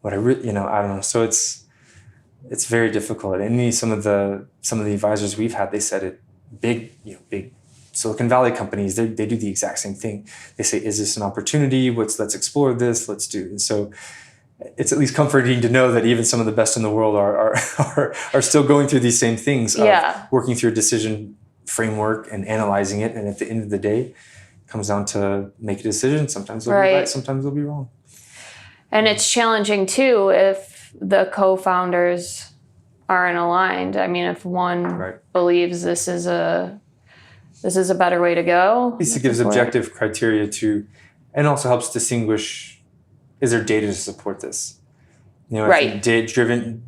what I really, I don't know. So it's very difficult. And some of the advisors we've had, they said it, big Silicon Valley companies, they do the exact same thing. They say, is this an opportunity? Let's explore this, let's do. And so it's at least comforting to know that even some of the best in the world are still going through these same things of working through a decision framework and analyzing it. And at the end of the day, it comes down to make a decision. Sometimes they'll be right, sometimes they'll be wrong. And it's challenging too if the co-founders aren't aligned. I mean, if one believes this is a better way to go. At least it gives objective criteria and also helps distinguish, is there data to support this? Data-driven,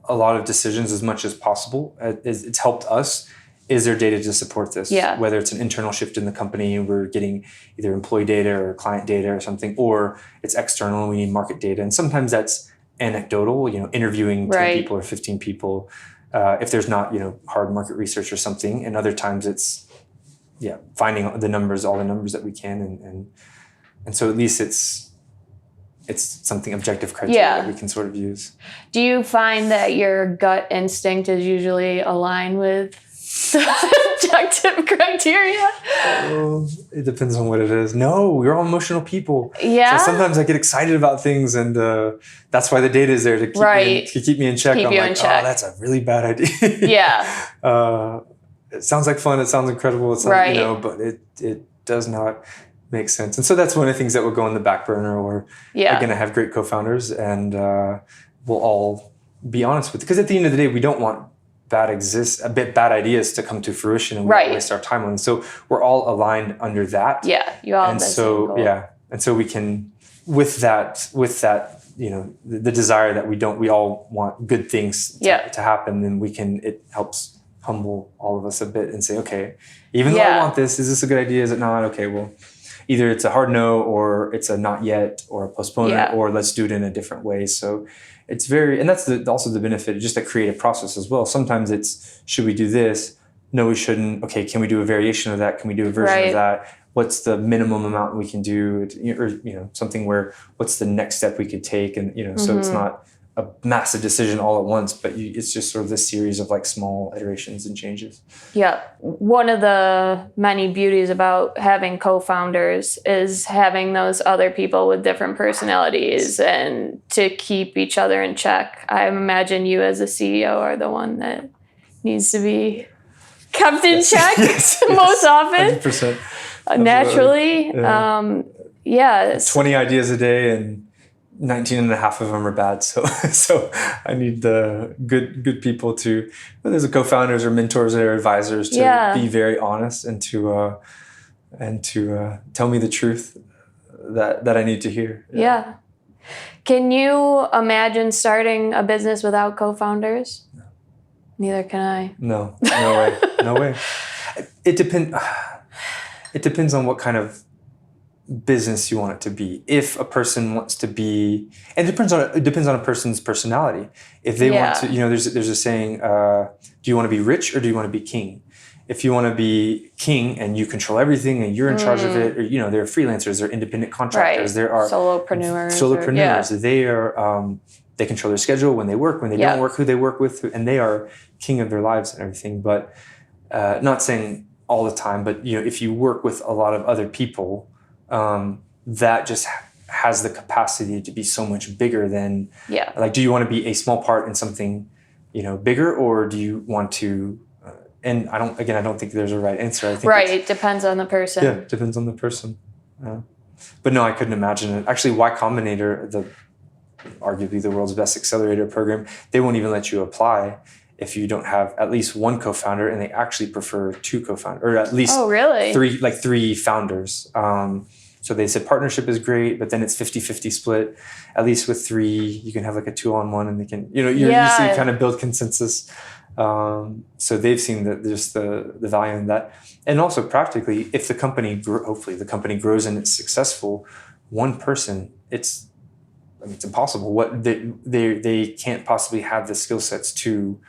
a lot of decisions as much as possible. It's helped us. Is there data to support this? Yeah. Whether it's an internal shift in the company, we're getting either employee data or client data or something, or it's external and we need market data. And sometimes that's anecdotal, interviewing 10 people or 15 people, if there's not, hard market research or something. And other times it's, finding all the numbers that we can. And so at least it's something objective criteria that we can sort of use. Do you find that your gut instinct is usually aligned with objective criteria? It depends on what it is. No, we're all emotional people. Yeah. So sometimes I get excited about things, and that's why the data is there to keep me in check. Keep I'm you like, in check. oh, that's a really bad idea. Yeah. It sounds like fun. It sounds incredible. It's but it does not make sense. And so that's one of the things that will go on the back burner, or are going to have great co-founders, and we'll all be honest with it. Because at the end of the day, we don't want bad ideas to come to fruition and we waste our time on. So we're all aligned under that. Yeah, you all. And so and so we can with that the desire that we all want good things to happen. Then it helps humble all of us a bit and say, okay, even though I want this, is this a good idea? Is it not? Okay, well, either it's a hard no, or it's a not yet, or a postponement, or let's do it in a different way. So it's and that's also the benefit of just a creative process as well. Sometimes it's, should we do this? No, we shouldn't. Okay, can we do a variation of that? Can we do a version of that? What's the minimum amount we can do? Or something where, what's the next step we could take? And so it's not a massive decision all at once, but it's just sort of this series of like small iterations and changes. Yeah. One of the many beauties about having co-founders is having those other people with different personalities and to keep each other in check. I imagine you as a CEO are the one that needs to be kept in check most often. 100%. Naturally. 20 ideas a day and 19 and a half of them are bad. So I need the good people to, whether it's co-founders or mentors or advisors, to be very honest and to tell me the truth that I need to hear. Yeah. Can you imagine starting a business without co-founders? No. Neither can I. No way. No way. It depends on what kind of business you want it to be. If a person wants to be, and it depends on a person's personality. If they want to, there's a saying, do you want to be rich or do you want to be king? If you want to be king and you control everything and you're in charge of it, or there are freelancers, there are independent contractors, there are solopreneurs. They are they control their schedule, when they work, when they don't work, who they work with, and they are king of their lives and everything. But not saying all the time, but if you work with a lot of other people, that just has the capacity to be so much bigger than, like, do you want to be a small part in something, bigger, or do you want to, and I don't think there's a right answer. I think it depends on the person. Yeah, it depends on the person. But no, I couldn't imagine it. Actually, Y Combinator, arguably the world's best accelerator program, they won't even let you apply if you don't have at least one co-founder, and they actually prefer two co-founders, or at least three founders. So they said partnership is great, but then it's 50-50 split. At least with three, you can have like a 2-on-1, and they can, you kind of build consensus. So they've seen just the value in that. And also practically, if the company, hopefully the company grows and it's successful, one person, it's impossible. What they can't possibly have the skill sets to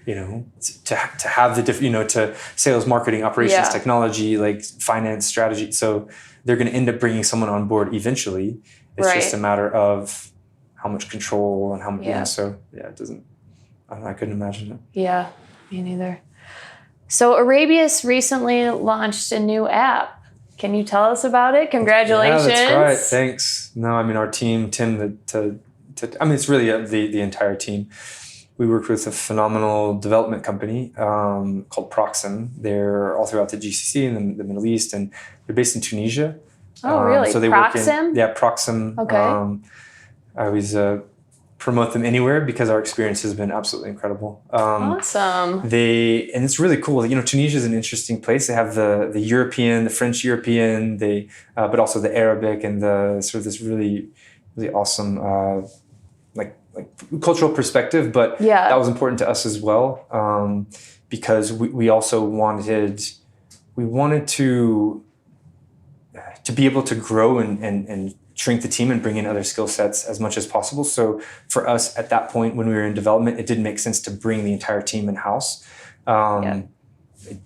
to have the different, to sales, marketing, operations, Yeah. technology, like finance, strategy. So they're going to end up bringing someone on board eventually. It's just a matter of how much control and how much. Yeah. So it doesn't. I couldn't imagine it. Yeah, me neither. So Arabius recently launched a new app. Can you tell us about it? Congratulations. Yeah, that's right. Thanks. No, I mean, our team, Tim, it's really the entire team. We work with a phenomenal development company called Proxim. They're all throughout the GCC and the Middle East, and they're based in Tunisia. Oh, really? So they Proxim? Proxim. Okay. I always promote them anywhere because our experience has been absolutely incredible. Awesome. And it's really cool. Tunisia is an interesting place. They have the European, the French European, but also the Arabic and the sort of this really, really awesome like cultural perspective. But that was important to us as well because we also wanted to be able to grow and shrink the team and bring in other skill sets as much as possible. So for us at that point, when we were in development, it didn't make sense to bring the entire team in-house.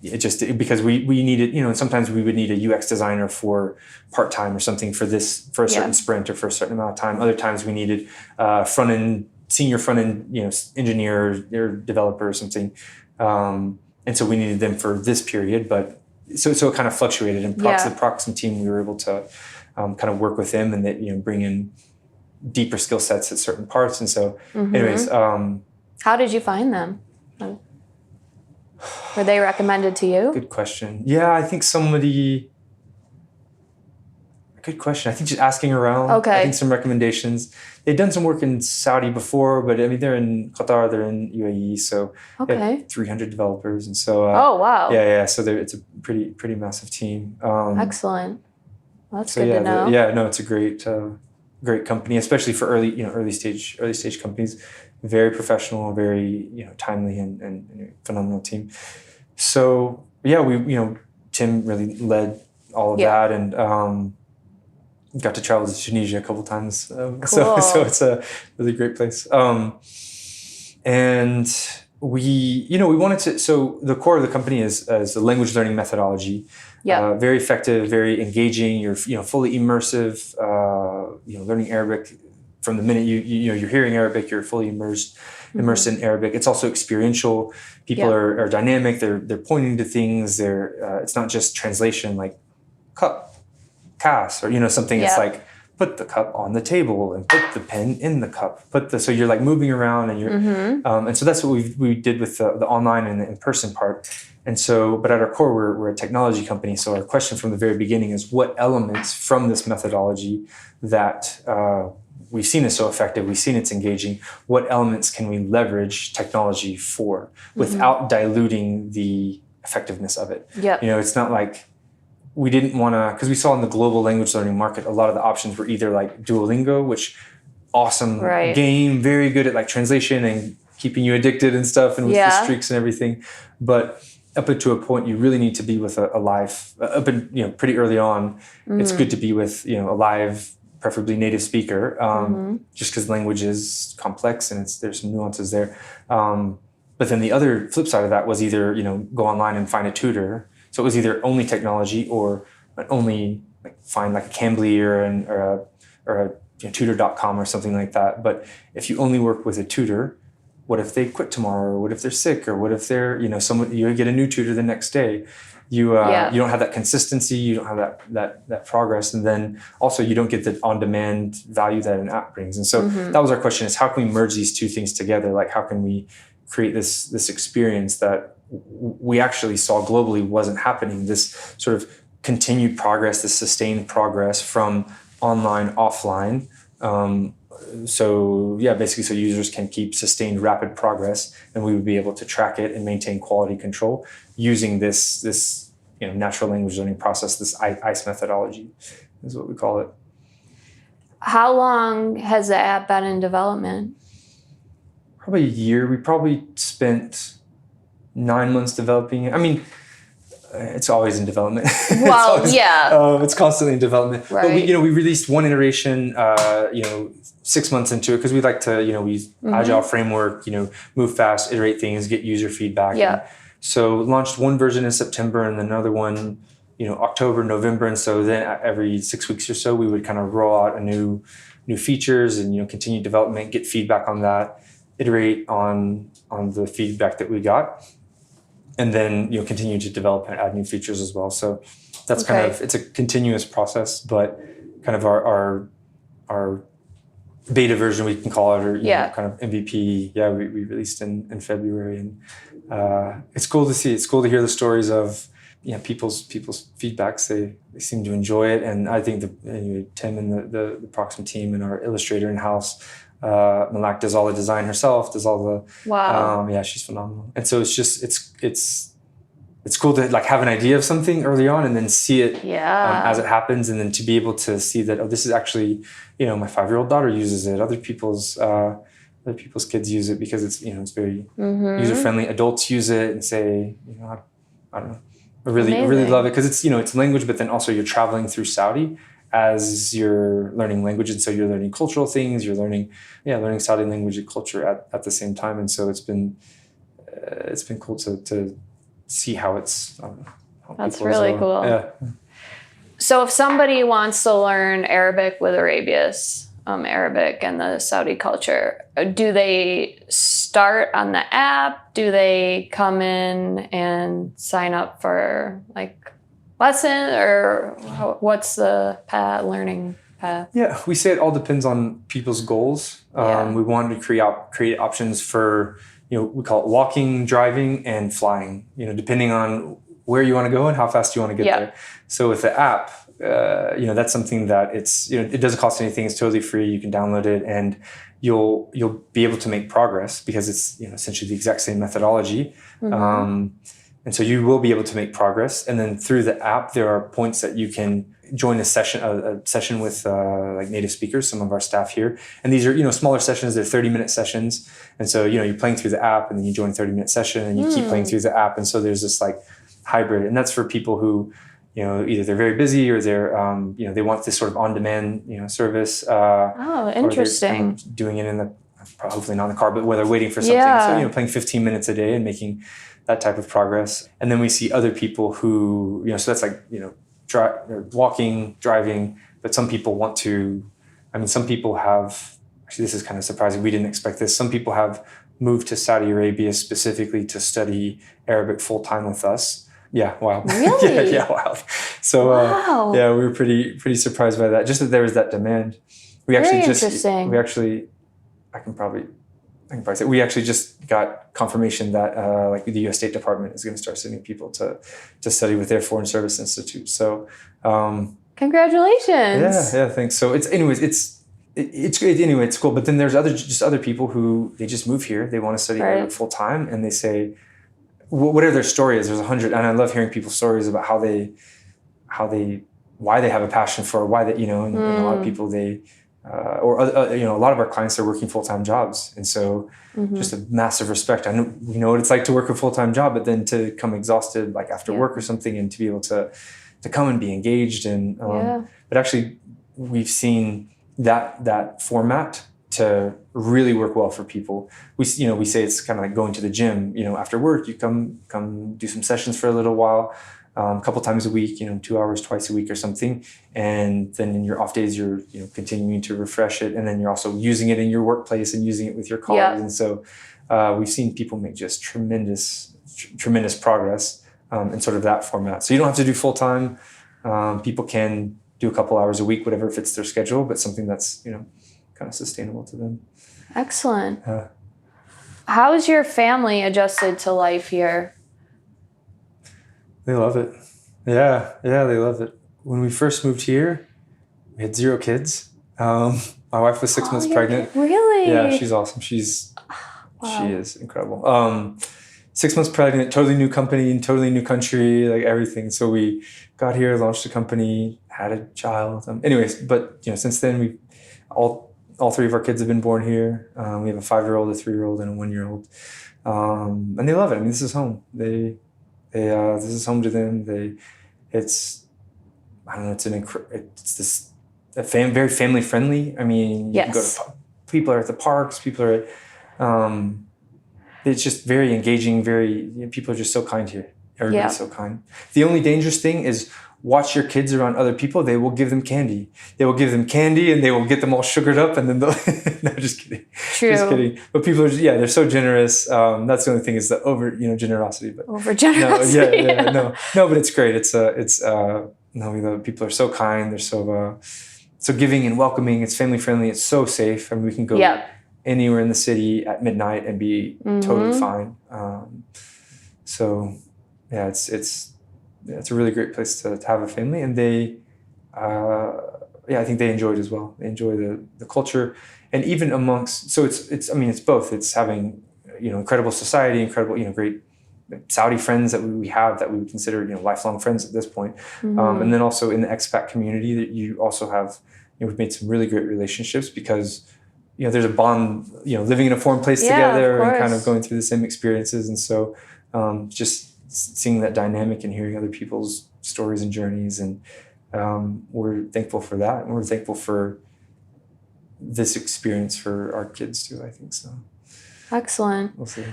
Because we needed, and sometimes we would need a UX designer for part-time or something for a certain sprint or for a certain amount of time. Other times we needed senior front-end, engineer or developer or something. And so we needed them for this period, but so it kind of fluctuated. And the Proxim team, we were able to kind of work with them and bring in deeper skill sets at certain parts. And so, anyways, how did you find them? Were they recommended to you? Good question. Yeah, I think good question. I think just asking around. Okay. I think some recommendations. They'd done some work in Saudi before, but I mean, they're in Qatar, they're in UAE, so they have 300 developers. And so, oh, wow. Yeah. So it's a pretty massive team. Excellent. Well, that's good to know. It's a great company, especially for early stage companies. Very professional, very timely, and phenomenal team. So Tim really led all of that, and got to travel to Tunisia a couple times. Cool. So it's a really great place. And we wanted to. So the core of the company is a language learning methodology. Yeah. Very effective, very engaging. You're fully immersive. Learning Arabic from the minute you're hearing Arabic, you're fully immersed in Arabic. It's also experiential. People are dynamic. They're pointing to things. It's not just translation like cup, kas, or something. It's like put the cup on the table and put the pen in the cup. So you're like moving around and you're and so that's what we did with the online and the in-person part. And so, but at our core, we're a technology company. So our question from the very beginning is, what elements from this methodology that we've seen is so effective, we've seen it's engaging, what elements can we leverage technology for without diluting the effectiveness of it? It's not like we didn't want to, because we saw in the global language learning market, a lot of the options were either like Duolingo, which awesome game, very good at like translation and keeping you addicted and stuff and with the streaks and everything. But up to a point, you really need to be with a live, pretty early on, it's good to be with, a live, preferably native speaker, just because language is complex and there's some nuances there. But then the other flip side of that was either, go online and find a tutor. So it was either only technology or only find like a Cambly or a tutor.com or something like that. But if you only work with a tutor, what if they quit tomorrow? Or what if they're sick? Or what if they're, you get a new tutor the next day? You don't have that consistency. You don't have that progress. And then also you don't get the on-demand value that an app brings. And so that was our question, is how can we merge these two things together? Like, how can we create this experience that we actually saw globally wasn't happening, this sort of continued progress, this sustained progress from online, offline. So users can keep sustained rapid progress, and we would be able to track it and maintain quality control using this natural language learning process, this ICE methodology is what we call it. How long has the app been in development? Probably a year. We probably spent 9 months developing it. I mean, It's always in development. Well, yeah. It's constantly in development. Right. But we released one iteration, 6 months into it, because we like to, we use agile framework, move fast, iterate things, get user feedback. Yeah. And so launched one version in September and another one, October, November. And so then every 6 weeks or so, we would kind of roll out a new features and, continue development, get feedback on that, iterate on the feedback that we got. And then continue to develop and add new features as well. So that's it's a continuous process, but kind of our beta version, we can call it, or kind of MVP. Yeah, we released in February, and it's cool to see. It's cool to hear the stories of people's feedbacks. They seem to enjoy it, and I think Tim and the Proxim team and our illustrator in house. Malak does all the design herself, does all the wow. She's phenomenal. And so it's just it's cool to like have an idea of something early on and then see it as it happens, and then to be able to see that this is actually my 5-year-old daughter uses it, other people's kids use it, because it's it's very user friendly. Adults use it and say I don't know, I really love it, because it's it's language, but then also you're traveling through Saudi as you're learning language, and so you're learning cultural things, you're learning Saudi language and culture at the same time. And so it's been cool to see how it's that's really cool. Yeah. So if somebody wants to learn Arabic with Arabius, Arabic and the Saudi culture, do they start on the app? Do they come in and sign up for like lesson, or what's the learning path? Yeah, we say it all depends on people's goals. We wanted to create options for, we call it walking, driving, and flying, depending on where you want to go and how fast you want to get there. So with the app, that's something that it doesn't cost anything. It's totally free. You can download it, and you'll be able to make progress, because it's essentially the exact same methodology. And so you will be able to make progress. And then through the app, there are points that you can join a session with like native speakers, some of our staff here. And these are, smaller sessions. They're 30-minute sessions. And so, you're playing through the app, and then you join a 30-minute session, and you keep playing through the app. And so there's this like hybrid. And that's for people who, either they're very busy, or they're, they want this sort of on-demand, service. Interesting. Or they're kind of doing it hopefully not in the car, but where they're waiting for something. Yeah. So, playing 15 minutes a day and making that type of progress. And then we see other people who, so that's like, walking, driving, but some people some people have, actually this is kind of surprising, we didn't expect this. Some people have moved to Saudi Arabia specifically to study Arabic full-time with us. Yeah, wow. Really? yeah, wow. So, we were pretty surprised by that. Just that there was that demand. Interesting. We actually just got confirmation that like the U.S. State Department is going to start sending people to study with their Foreign Service Institute. So, congratulations! Yeah, thanks. So it's great. Anyway, it's cool. But then there's other people who they just move here. They want to study Arabic full time, and they say, whatever their story is. There's 100, and I love hearing people's stories about why they have a passion for, why that and a lot of people a lot of our clients are working full-time jobs. And so just a massive respect. I know we know what it's like to work a full-time job, but then to come exhausted like after work or something, and to be able to come and be engaged. And but actually we've seen that format to really work well for people. We say it's kind of like going to the gym, after work, you come do some sessions for a little while. A couple times a week, 2 hours twice a week or something. And then in your off days, you're continuing to refresh it. And then you're also using it in your workplace and using it with your colleagues. Yeah. And so we've seen people make just tremendous progress in sort of that format. So you don't have to do full time. People can do a couple hours a week, whatever fits their schedule, but something that's, kind of sustainable to them. Excellent. How's your family adjusted to life here? They love it. Yeah, they love it. When we first moved here, we had 0 kids. My wife was 6 months pregnant. Really? Yeah, she's awesome. She is incredible. 6 months pregnant, totally new company, totally new country, like everything. So we got here, launched a company, had a child. Anyways, but since then we all 3 of our kids have been born here. We have a 5-year-old, a 3-year-old, and a 1-year-old. And they love it. This is home. This is home to them. It's this very family friendly. I mean, you can go to people are at the parks. People are at. It's just very engaging. People are just so kind here. Everybody's so kind. The only dangerous thing is watch your kids around other people. They will give them candy. They will give them candy and they will get them all sugared up and then they'll, no, just kidding. True. Just kidding. But people are, they're so generous. That's the only thing is the generosity. But over generosity. No, but it's great. People are so kind. They're so giving and welcoming. It's family friendly. It's so safe. I mean, we can go anywhere in the city at midnight and be totally fine. It's a really great place to have a family, and they, I think they enjoy it as well. They enjoy the culture, and even amongst. So it's both. It's having incredible society, incredible great Saudi friends that we have that we would consider lifelong friends at this point, and then also in the expat community that you also have. We've made some really great relationships because there's a bond. Living in a foreign place together and kind of going through the same experiences, and so just seeing that dynamic and hearing other people's stories and journeys, and we're thankful for that, and we're thankful for this experience for our kids too. I think so. Excellent. We'll see.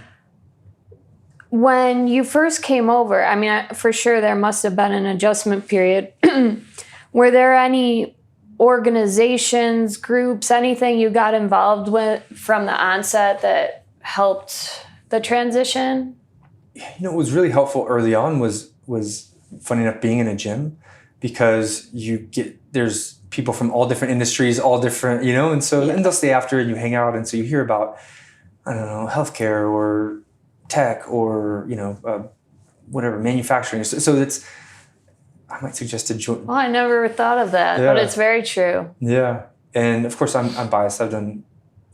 When you first came over, I mean, for sure there must have been an adjustment period. Were there any organizations, groups, anything you got involved with from the onset that helped the transition? What was really helpful early on was funny enough being in a gym, because there's people from all different industries, all different, and so and they'll stay after and you hang out, and so you hear about, I don't know, healthcare or tech or whatever, manufacturing. So I might suggest to join. Well, I never thought of that, but it's very true. Yeah, and of course I'm biased. I've done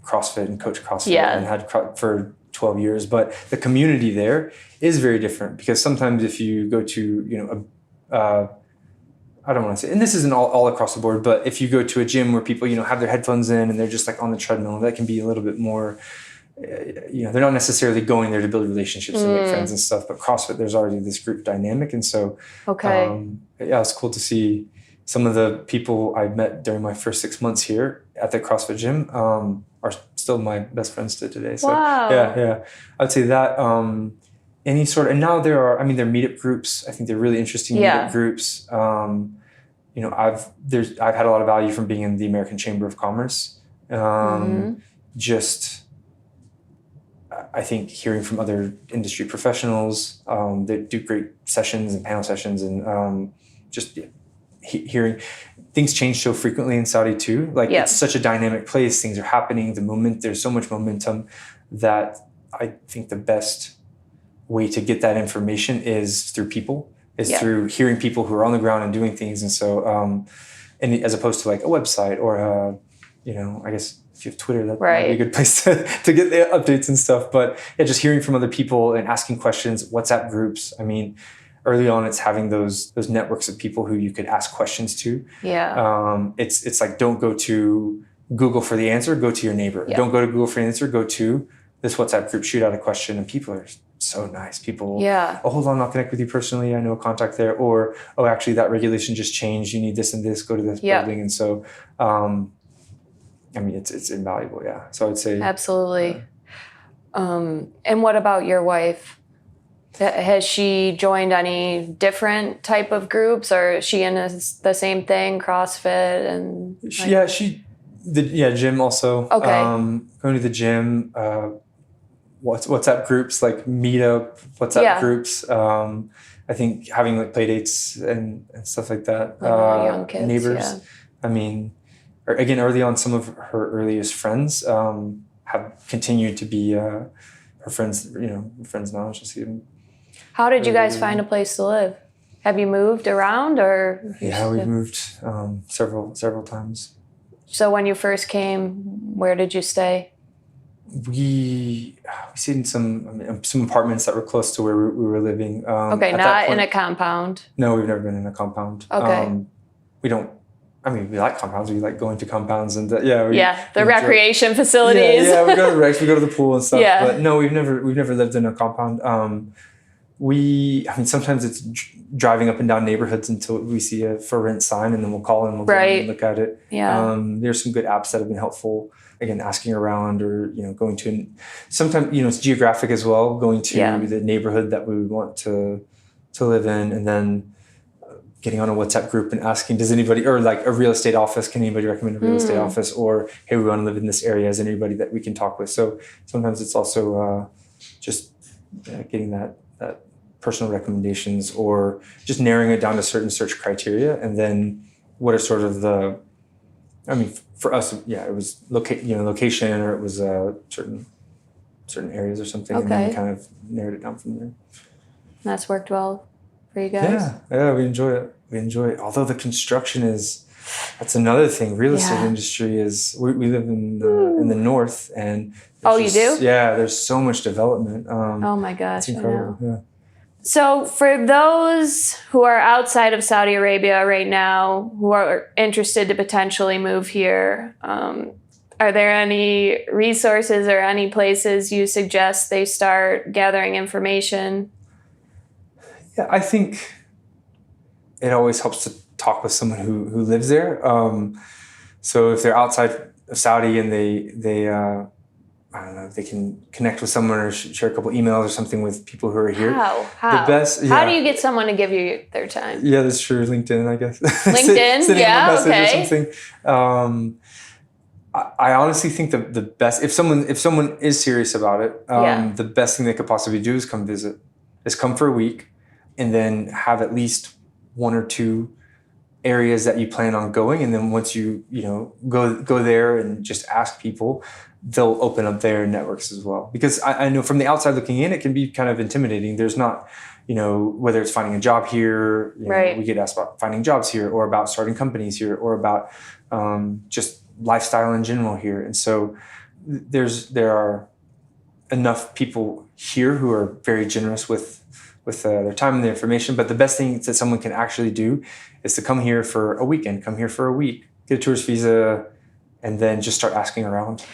CrossFit and coached CrossFit and had for 12 years, but the community there is very different, because sometimes if you go to, I don't want to say, and this isn't all across the board, but if you go to a gym where people, have their headphones in and they're just like on the treadmill, that can be a little bit more, they're not necessarily going there to build relationships and make friends and stuff, but CrossFit, there's already this group dynamic. And so, it's cool to see some of the people I met during my first 6 months here at the CrossFit gym, are still my best friends to today. So I'd say that any sort of, and now there are meetup groups. I think they're really interesting meetup groups. I've had a lot of value from being in the American Chamber of Commerce. Just I think hearing from other industry professionals, they do great sessions and panel sessions, and hearing things change so frequently in Saudi too. It's such a dynamic place. Things are happening. There's so much momentum that I think the best way to get that information is through people, through hearing people who are on the ground and doing things. And so, and as opposed to like a website or I guess if you have Twitter, that might be a good place to get the updates and stuff. But just hearing from other people and asking questions, WhatsApp groups. I mean, early on, it's having those networks of people who you could ask questions to. It's like, don't go to Google for the answer, go to your neighbor. Don't go to Google for the answer, go to this WhatsApp group, shoot out a question, and people are so nice. People, oh, hold on, I'll connect with you personally. I know a contact there. Or, oh, actually, that regulation just changed. You need this and this, go to this building. And so, it's invaluable, So I would say. Absolutely. And what about your wife? Has she joined any different type of groups, or is she in the same thing, CrossFit and? Gym also. Okay. Going to the gym, WhatsApp groups like Meetup, WhatsApp groups. I think having like play dates and stuff like that. Young kids, neighbors. Again, early on, some of her earliest friends have continued to be her friends. Friends now. Just even. How did you guys find a place to live? Have you moved around, or? We've moved several times. So when you first came, where did you stay? We stayed in some apartments that were close to where we were living. Not in a compound. No, we've never been in a compound. Okay. We don't. We like compounds. We like going to compounds and the recreation facilities. We go to the recs. We go to the pool and stuff. But no, we've never lived in a compound. sometimes it's driving up and down neighborhoods until we see a for rent sign, and then we'll call and we'll go and look at it. Yeah. There's some good apps that have been helpful. Again, asking around, or going to, sometimes it's geographic as well. Going to the neighborhood that we would want to live in, and then getting on a WhatsApp group and asking, does anybody, or like a real estate office, can anybody recommend a real estate office? Or, hey, we want to live in this area. Is there anybody that we can talk with? So sometimes it's also just getting that personal recommendations, or just narrowing it down to certain search criteria. And then what are sort of for us, it was location, or it was certain areas or something. Okay. And then we kind of narrowed it down from there. That's worked well for you guys? Yeah, we enjoy it. Although the construction that's another thing. Real estate industry is, we live in the north, and you do? Yeah, there's so much development. Oh my gosh, it's incredible. I know. Yeah. So for those who are outside of Saudi Arabia right now, who are interested to potentially move here, are there any resources or any places you suggest they start gathering information? Yeah, I think it always helps to talk with someone who lives there. So if they're outside of Saudi and they I don't know, if they can connect with someone or share a couple emails or something with people who are here. How? The best. How do you get someone to give you their time? Yeah, that's true. LinkedIn, I guess. LinkedIn, yeah, okay. Or something. I honestly think the best, if someone is serious about it, the best thing they could possibly do is come visit. Is come for a week, and then have at least one or two areas that you plan on going, and then once you go there and just ask people, they'll open up their networks as well. Because I know from the outside looking in, it can be kind of intimidating. There's not, whether it's finding a job here, we get asked about finding jobs here, or about starting companies here, or about just lifestyle in general here. And so there are enough people here who are very generous with their time and their information. But the best thing that someone can actually do is to come here for a weekend, come here for a week, get a tourist visa, and then just start asking around.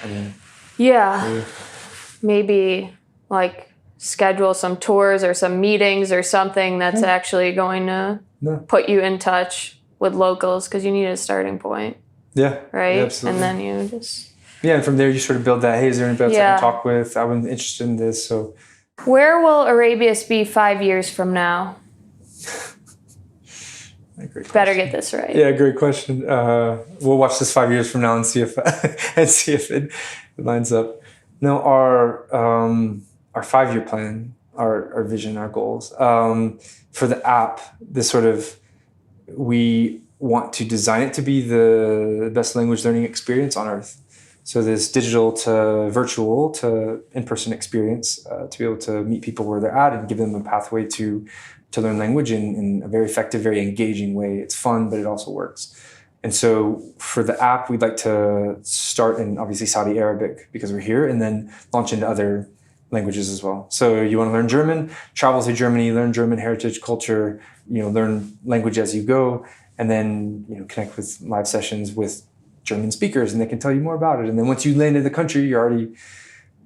Maybe like schedule some tours or some meetings or something that's actually going to put you in touch with locals, because you need a starting point. Yeah. Right? Yeah, absolutely. And then you just... Yeah, and from there you sort of build that, hey, is there anybody else I can talk with? I'm interested in this, so... Where will Arabius be 5 years from now? Better get this right. Yeah, great question. We'll watch this 5 years from now and see if it lines up. No, our 5-year plan, our vision, our goals for the app. We want to design it to be the best language learning experience on earth. So this digital to virtual to in-person experience, to be able to meet people where they're at and give them a pathway to learn language in a very effective, very engaging way. It's fun, but it also works. And so for the app, we'd like to start in obviously Saudi Arabic, because we're here, and then launch into other languages as well. So you want to learn German, travel to Germany, learn German heritage, culture, learn language as you go, and then connect with live sessions with German speakers, and they can tell you more about it. And then once you land in the country,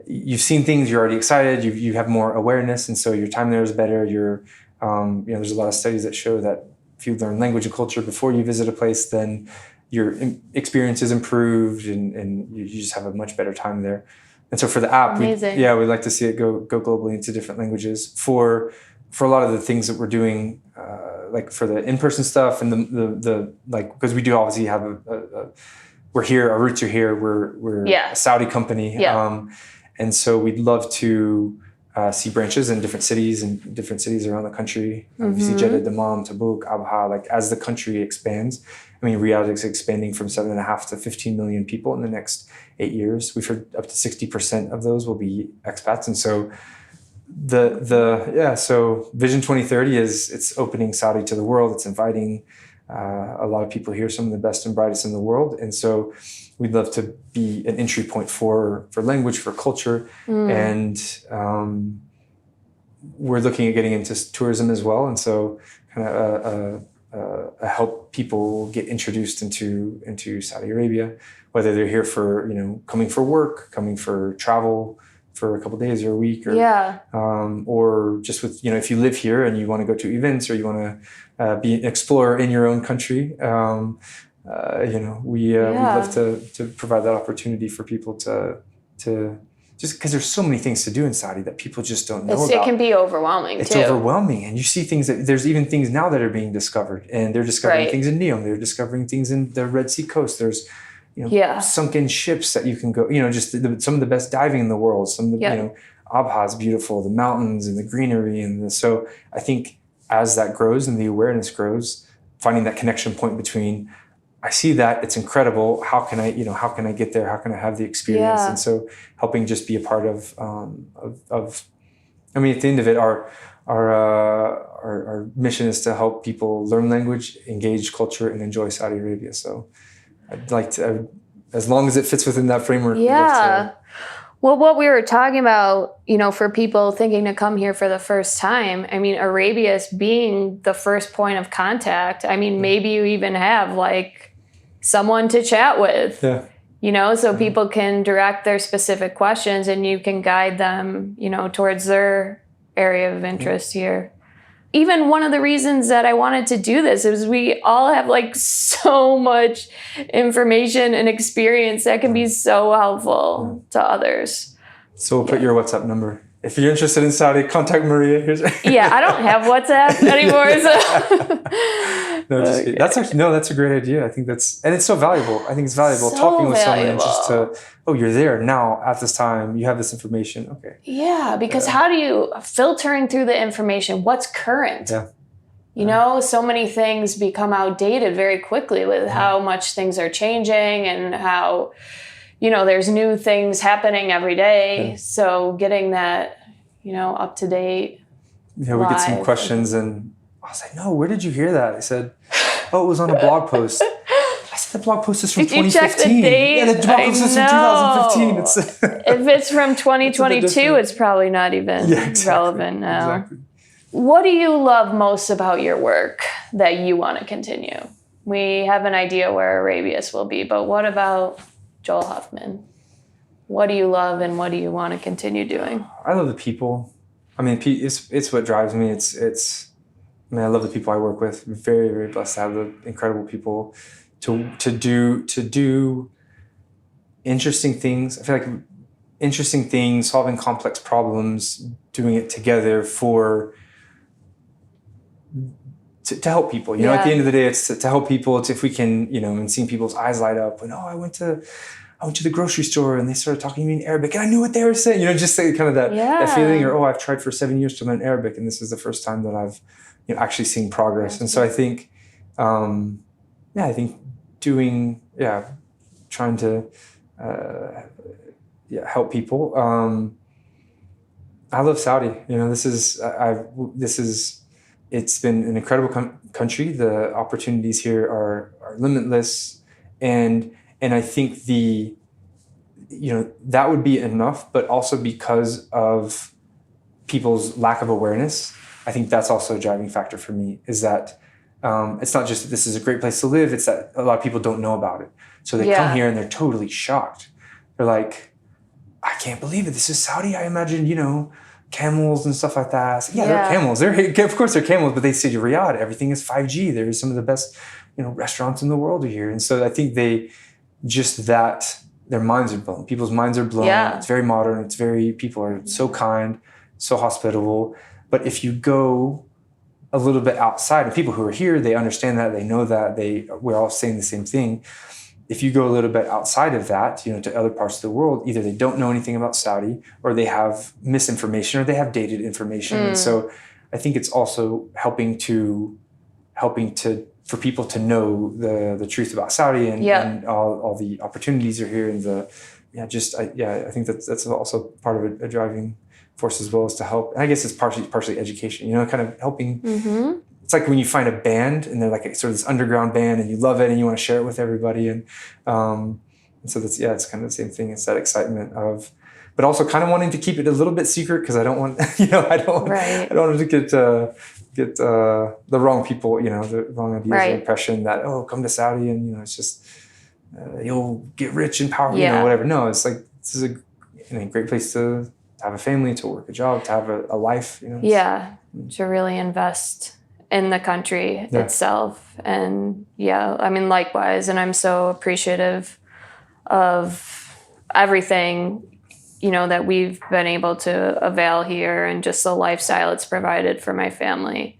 you've seen things, you're already excited, you have more awareness, and so your time there is better. There's a lot of studies that show that if you learn language and culture before you visit a place, then your experience is improved, and you just have a much better time there. And so for the app, we'd like to see it go globally into different languages. For a lot of the things that we're doing, like for the in-person stuff and the because we do obviously have we're here, our roots are here, we're a Saudi company. And so we'd love to see branches in different cities around the country. Obviously Jeddah, Dammam, Tabuk, Abha, like as the country expands. I mean, Riyadh is expanding from 7.5 to 15 million people in the next 8 years. We've heard up to 60% of those will be expats. And so so Vision 2030 it's opening Saudi to the world. It's inviting a lot of people here, some of the best and brightest in the world. And so we'd love to be an entry point for language, for culture. And we're looking at getting into tourism as well. And so kind of help people get introduced into Saudi Arabia, whether they're here for, coming for work, coming for travel, for a couple of days or a week, or just with, if you live here and you want to go to events or you want to be an explorer in your own country, we love to provide that opportunity for people to just because there's so many things to do in Saudi that people just don't know about. It can be overwhelming, It's overwhelming. And you see things there's even things now that are being discovered, and they're discovering things in Neom. They're discovering things in the Red Sea coast. There's, sunken ships that you can go, some of the best diving in the world. Some of the, Abha's beautiful, the mountains and the greenery. So I think as that grows and the awareness grows, finding that connection point between, I see that, it's incredible. How can I get there? How can I have the experience? And so helping just be a part of I mean, at the end of it, our mission is to help people learn language, engage culture, and enjoy Saudi Arabia. So I'd like to, as long as it fits within that framework. Well, what we were talking about, for people thinking to come here for the first time, I mean, Arabius being the first point of contact, I mean, maybe you even have someone to chat with, so people can direct their specific questions and you can guide them, towards their area of interest here. Even one of the reasons that I wanted to do this is we all have so much information and experience that can be so helpful to others. So we'll put your WhatsApp number. If you're interested in Saudi, contact Maria. I don't have WhatsApp anymore. No, just kidding. That's a great idea. I think and it's so valuable. I think it's valuable talking with someone and just you're there now at this time. You have this information. Okay. Yeah, because how do you filtering through the information? What's current? So many things become outdated very quickly with how much things are changing and how, there's new things happening every day. So getting that, up to date. We get some questions and I was like, no, where did you hear that? I said, it was on a blog post. I said, the blog post is from 2015. Check the date? The blog post is from 2015. If it's from 2022, it's probably not even relevant now. Exactly. What do you love most about your work that you want to continue? We have an idea where Arabius will be, but what about Joel Huffman? What do you love and what do you want to continue doing? I love the people. I mean, it's what drives me. I love the people I work with. I'm very, very blessed to have the incredible people to do interesting things. I feel like interesting things, solving complex problems, doing it together to help people. At the end of the day, it's to help people. It's if we can, and seeing people's eyes light up when, I went to the grocery store and they started talking to me in Arabic and I knew what they were saying. Just kind of that feeling, or I've tried for 7 years to learn Arabic and this is the first time that I've actually seeing progress. And so I think, trying to help people. I love Saudi. It's been an incredible country. The opportunities here are limitless, and I think that would be enough. But also because of people's lack of awareness, I think that's also a driving factor for me. Is that it's not just that this is a great place to live; it's that a lot of people don't know about it. So they come here and they're totally shocked. They're like, "I can't believe it. This is Saudi. I imagined, camels and stuff like that." They're camels. Of course they're camels, but they say Riyadh, everything is 5G. There's some of the best, restaurants in the world are here. And so I think their minds are blown. People's minds are blown. Yeah. It's very modern. People are so kind, so hospitable. But if you go a little bit outside, and people who are here, they understand that, they know that, we're all saying the same thing. If you go a little bit outside of that, to other parts of the world, either they don't know anything about Saudi, or they have misinformation, or they have dated information. And so I think it's also helping for people to know the truth about Saudi and all the opportunities are here. And I think that's also part of a driving force as well, is to help. And I guess it's partially education, kind of helping. Mm-hmm. It's like when you find a band and they're like sort of this underground band and you love it and you want to share it with everybody. And so it's kind of the same thing. It's that excitement but also kind of wanting to keep it a little bit secret, because I don't want, I don't want to get the wrong people, the wrong ideas or impression that, come to Saudi and, it's just, you'll get rich and powerful, whatever. No, it's like, this is a great place to have a family, to work a job, to have a life. Yeah, to really invest in the country itself. And I mean, likewise. And I'm so appreciative of everything, that we've been able to avail here and just the lifestyle it's provided for my family.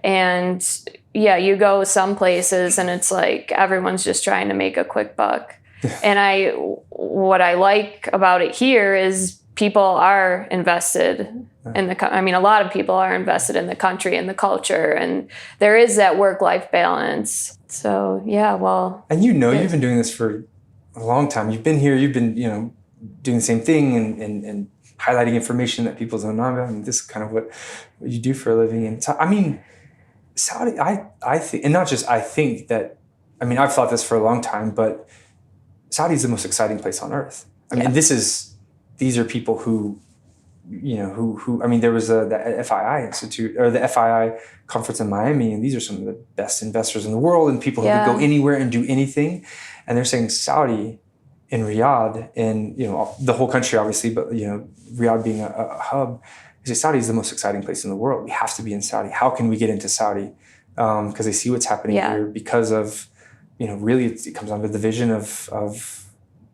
And you go some places and it's like everyone's just trying to make a quick buck. And what I like about it here is people are invested in a lot of people are invested in the country and the culture, and there is that work-life balance. So and you've been doing this for a long time. You've been here, you've been, doing the same thing and highlighting information that people don't know about. I mean, this is kind of what you do for a living. And I mean, Saudi, I think, and not just I think that, I mean, I've thought this for a long time, but Saudi is the most exciting place on earth. I mean, these are people who, I mean, there was the FII Institute or the FII conference in Miami, and these are some of the best investors in the world and people who could go anywhere and do anything. And they're saying Saudi in Riyadh, and the whole country obviously, but Riyadh being a hub, they say Saudi is the most exciting place in the world. We have to be in Saudi. How can we get into Saudi? Because they see what's happening here because of, really it comes down to the vision of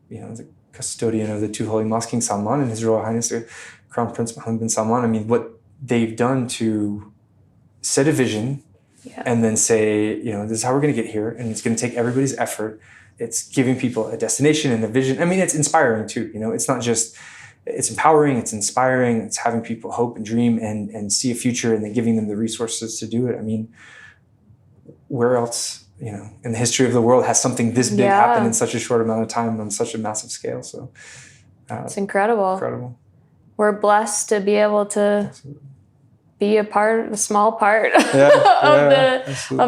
the custodian of the two holy mosques, King Salman, and His Royal Highness Crown Prince Mohammed bin Salman. I mean, what they've done to set a vision and then say, this is how we're going to get here, and it's going to take everybody's effort. It's giving people a destination and a vision. I mean, it's inspiring too. It's not just, it's empowering, it's inspiring, it's having people hope and dream and see a future, and then giving them the resources to do it. I mean, where else, in the history of the world has something this big happen in such a short amount of time on such a massive scale? So it's incredible. Incredible. We're blessed to be able to be a small part of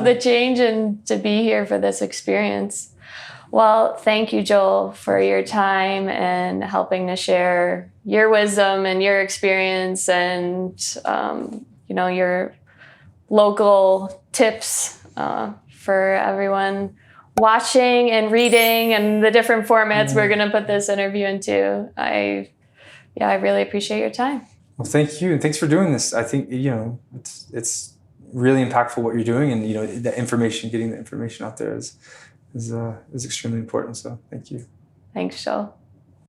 the change, and to be here for this experience. Well, thank you, Joel, for your time and helping to share your wisdom and your experience and, your local tips for everyone watching and reading and the different formats we're going to put this interview into. I really appreciate your time. Well, thank you. And thanks for doing this. I think, it's really impactful what you're doing, and, getting the information out there is extremely important. So thank you. Thanks, Joel.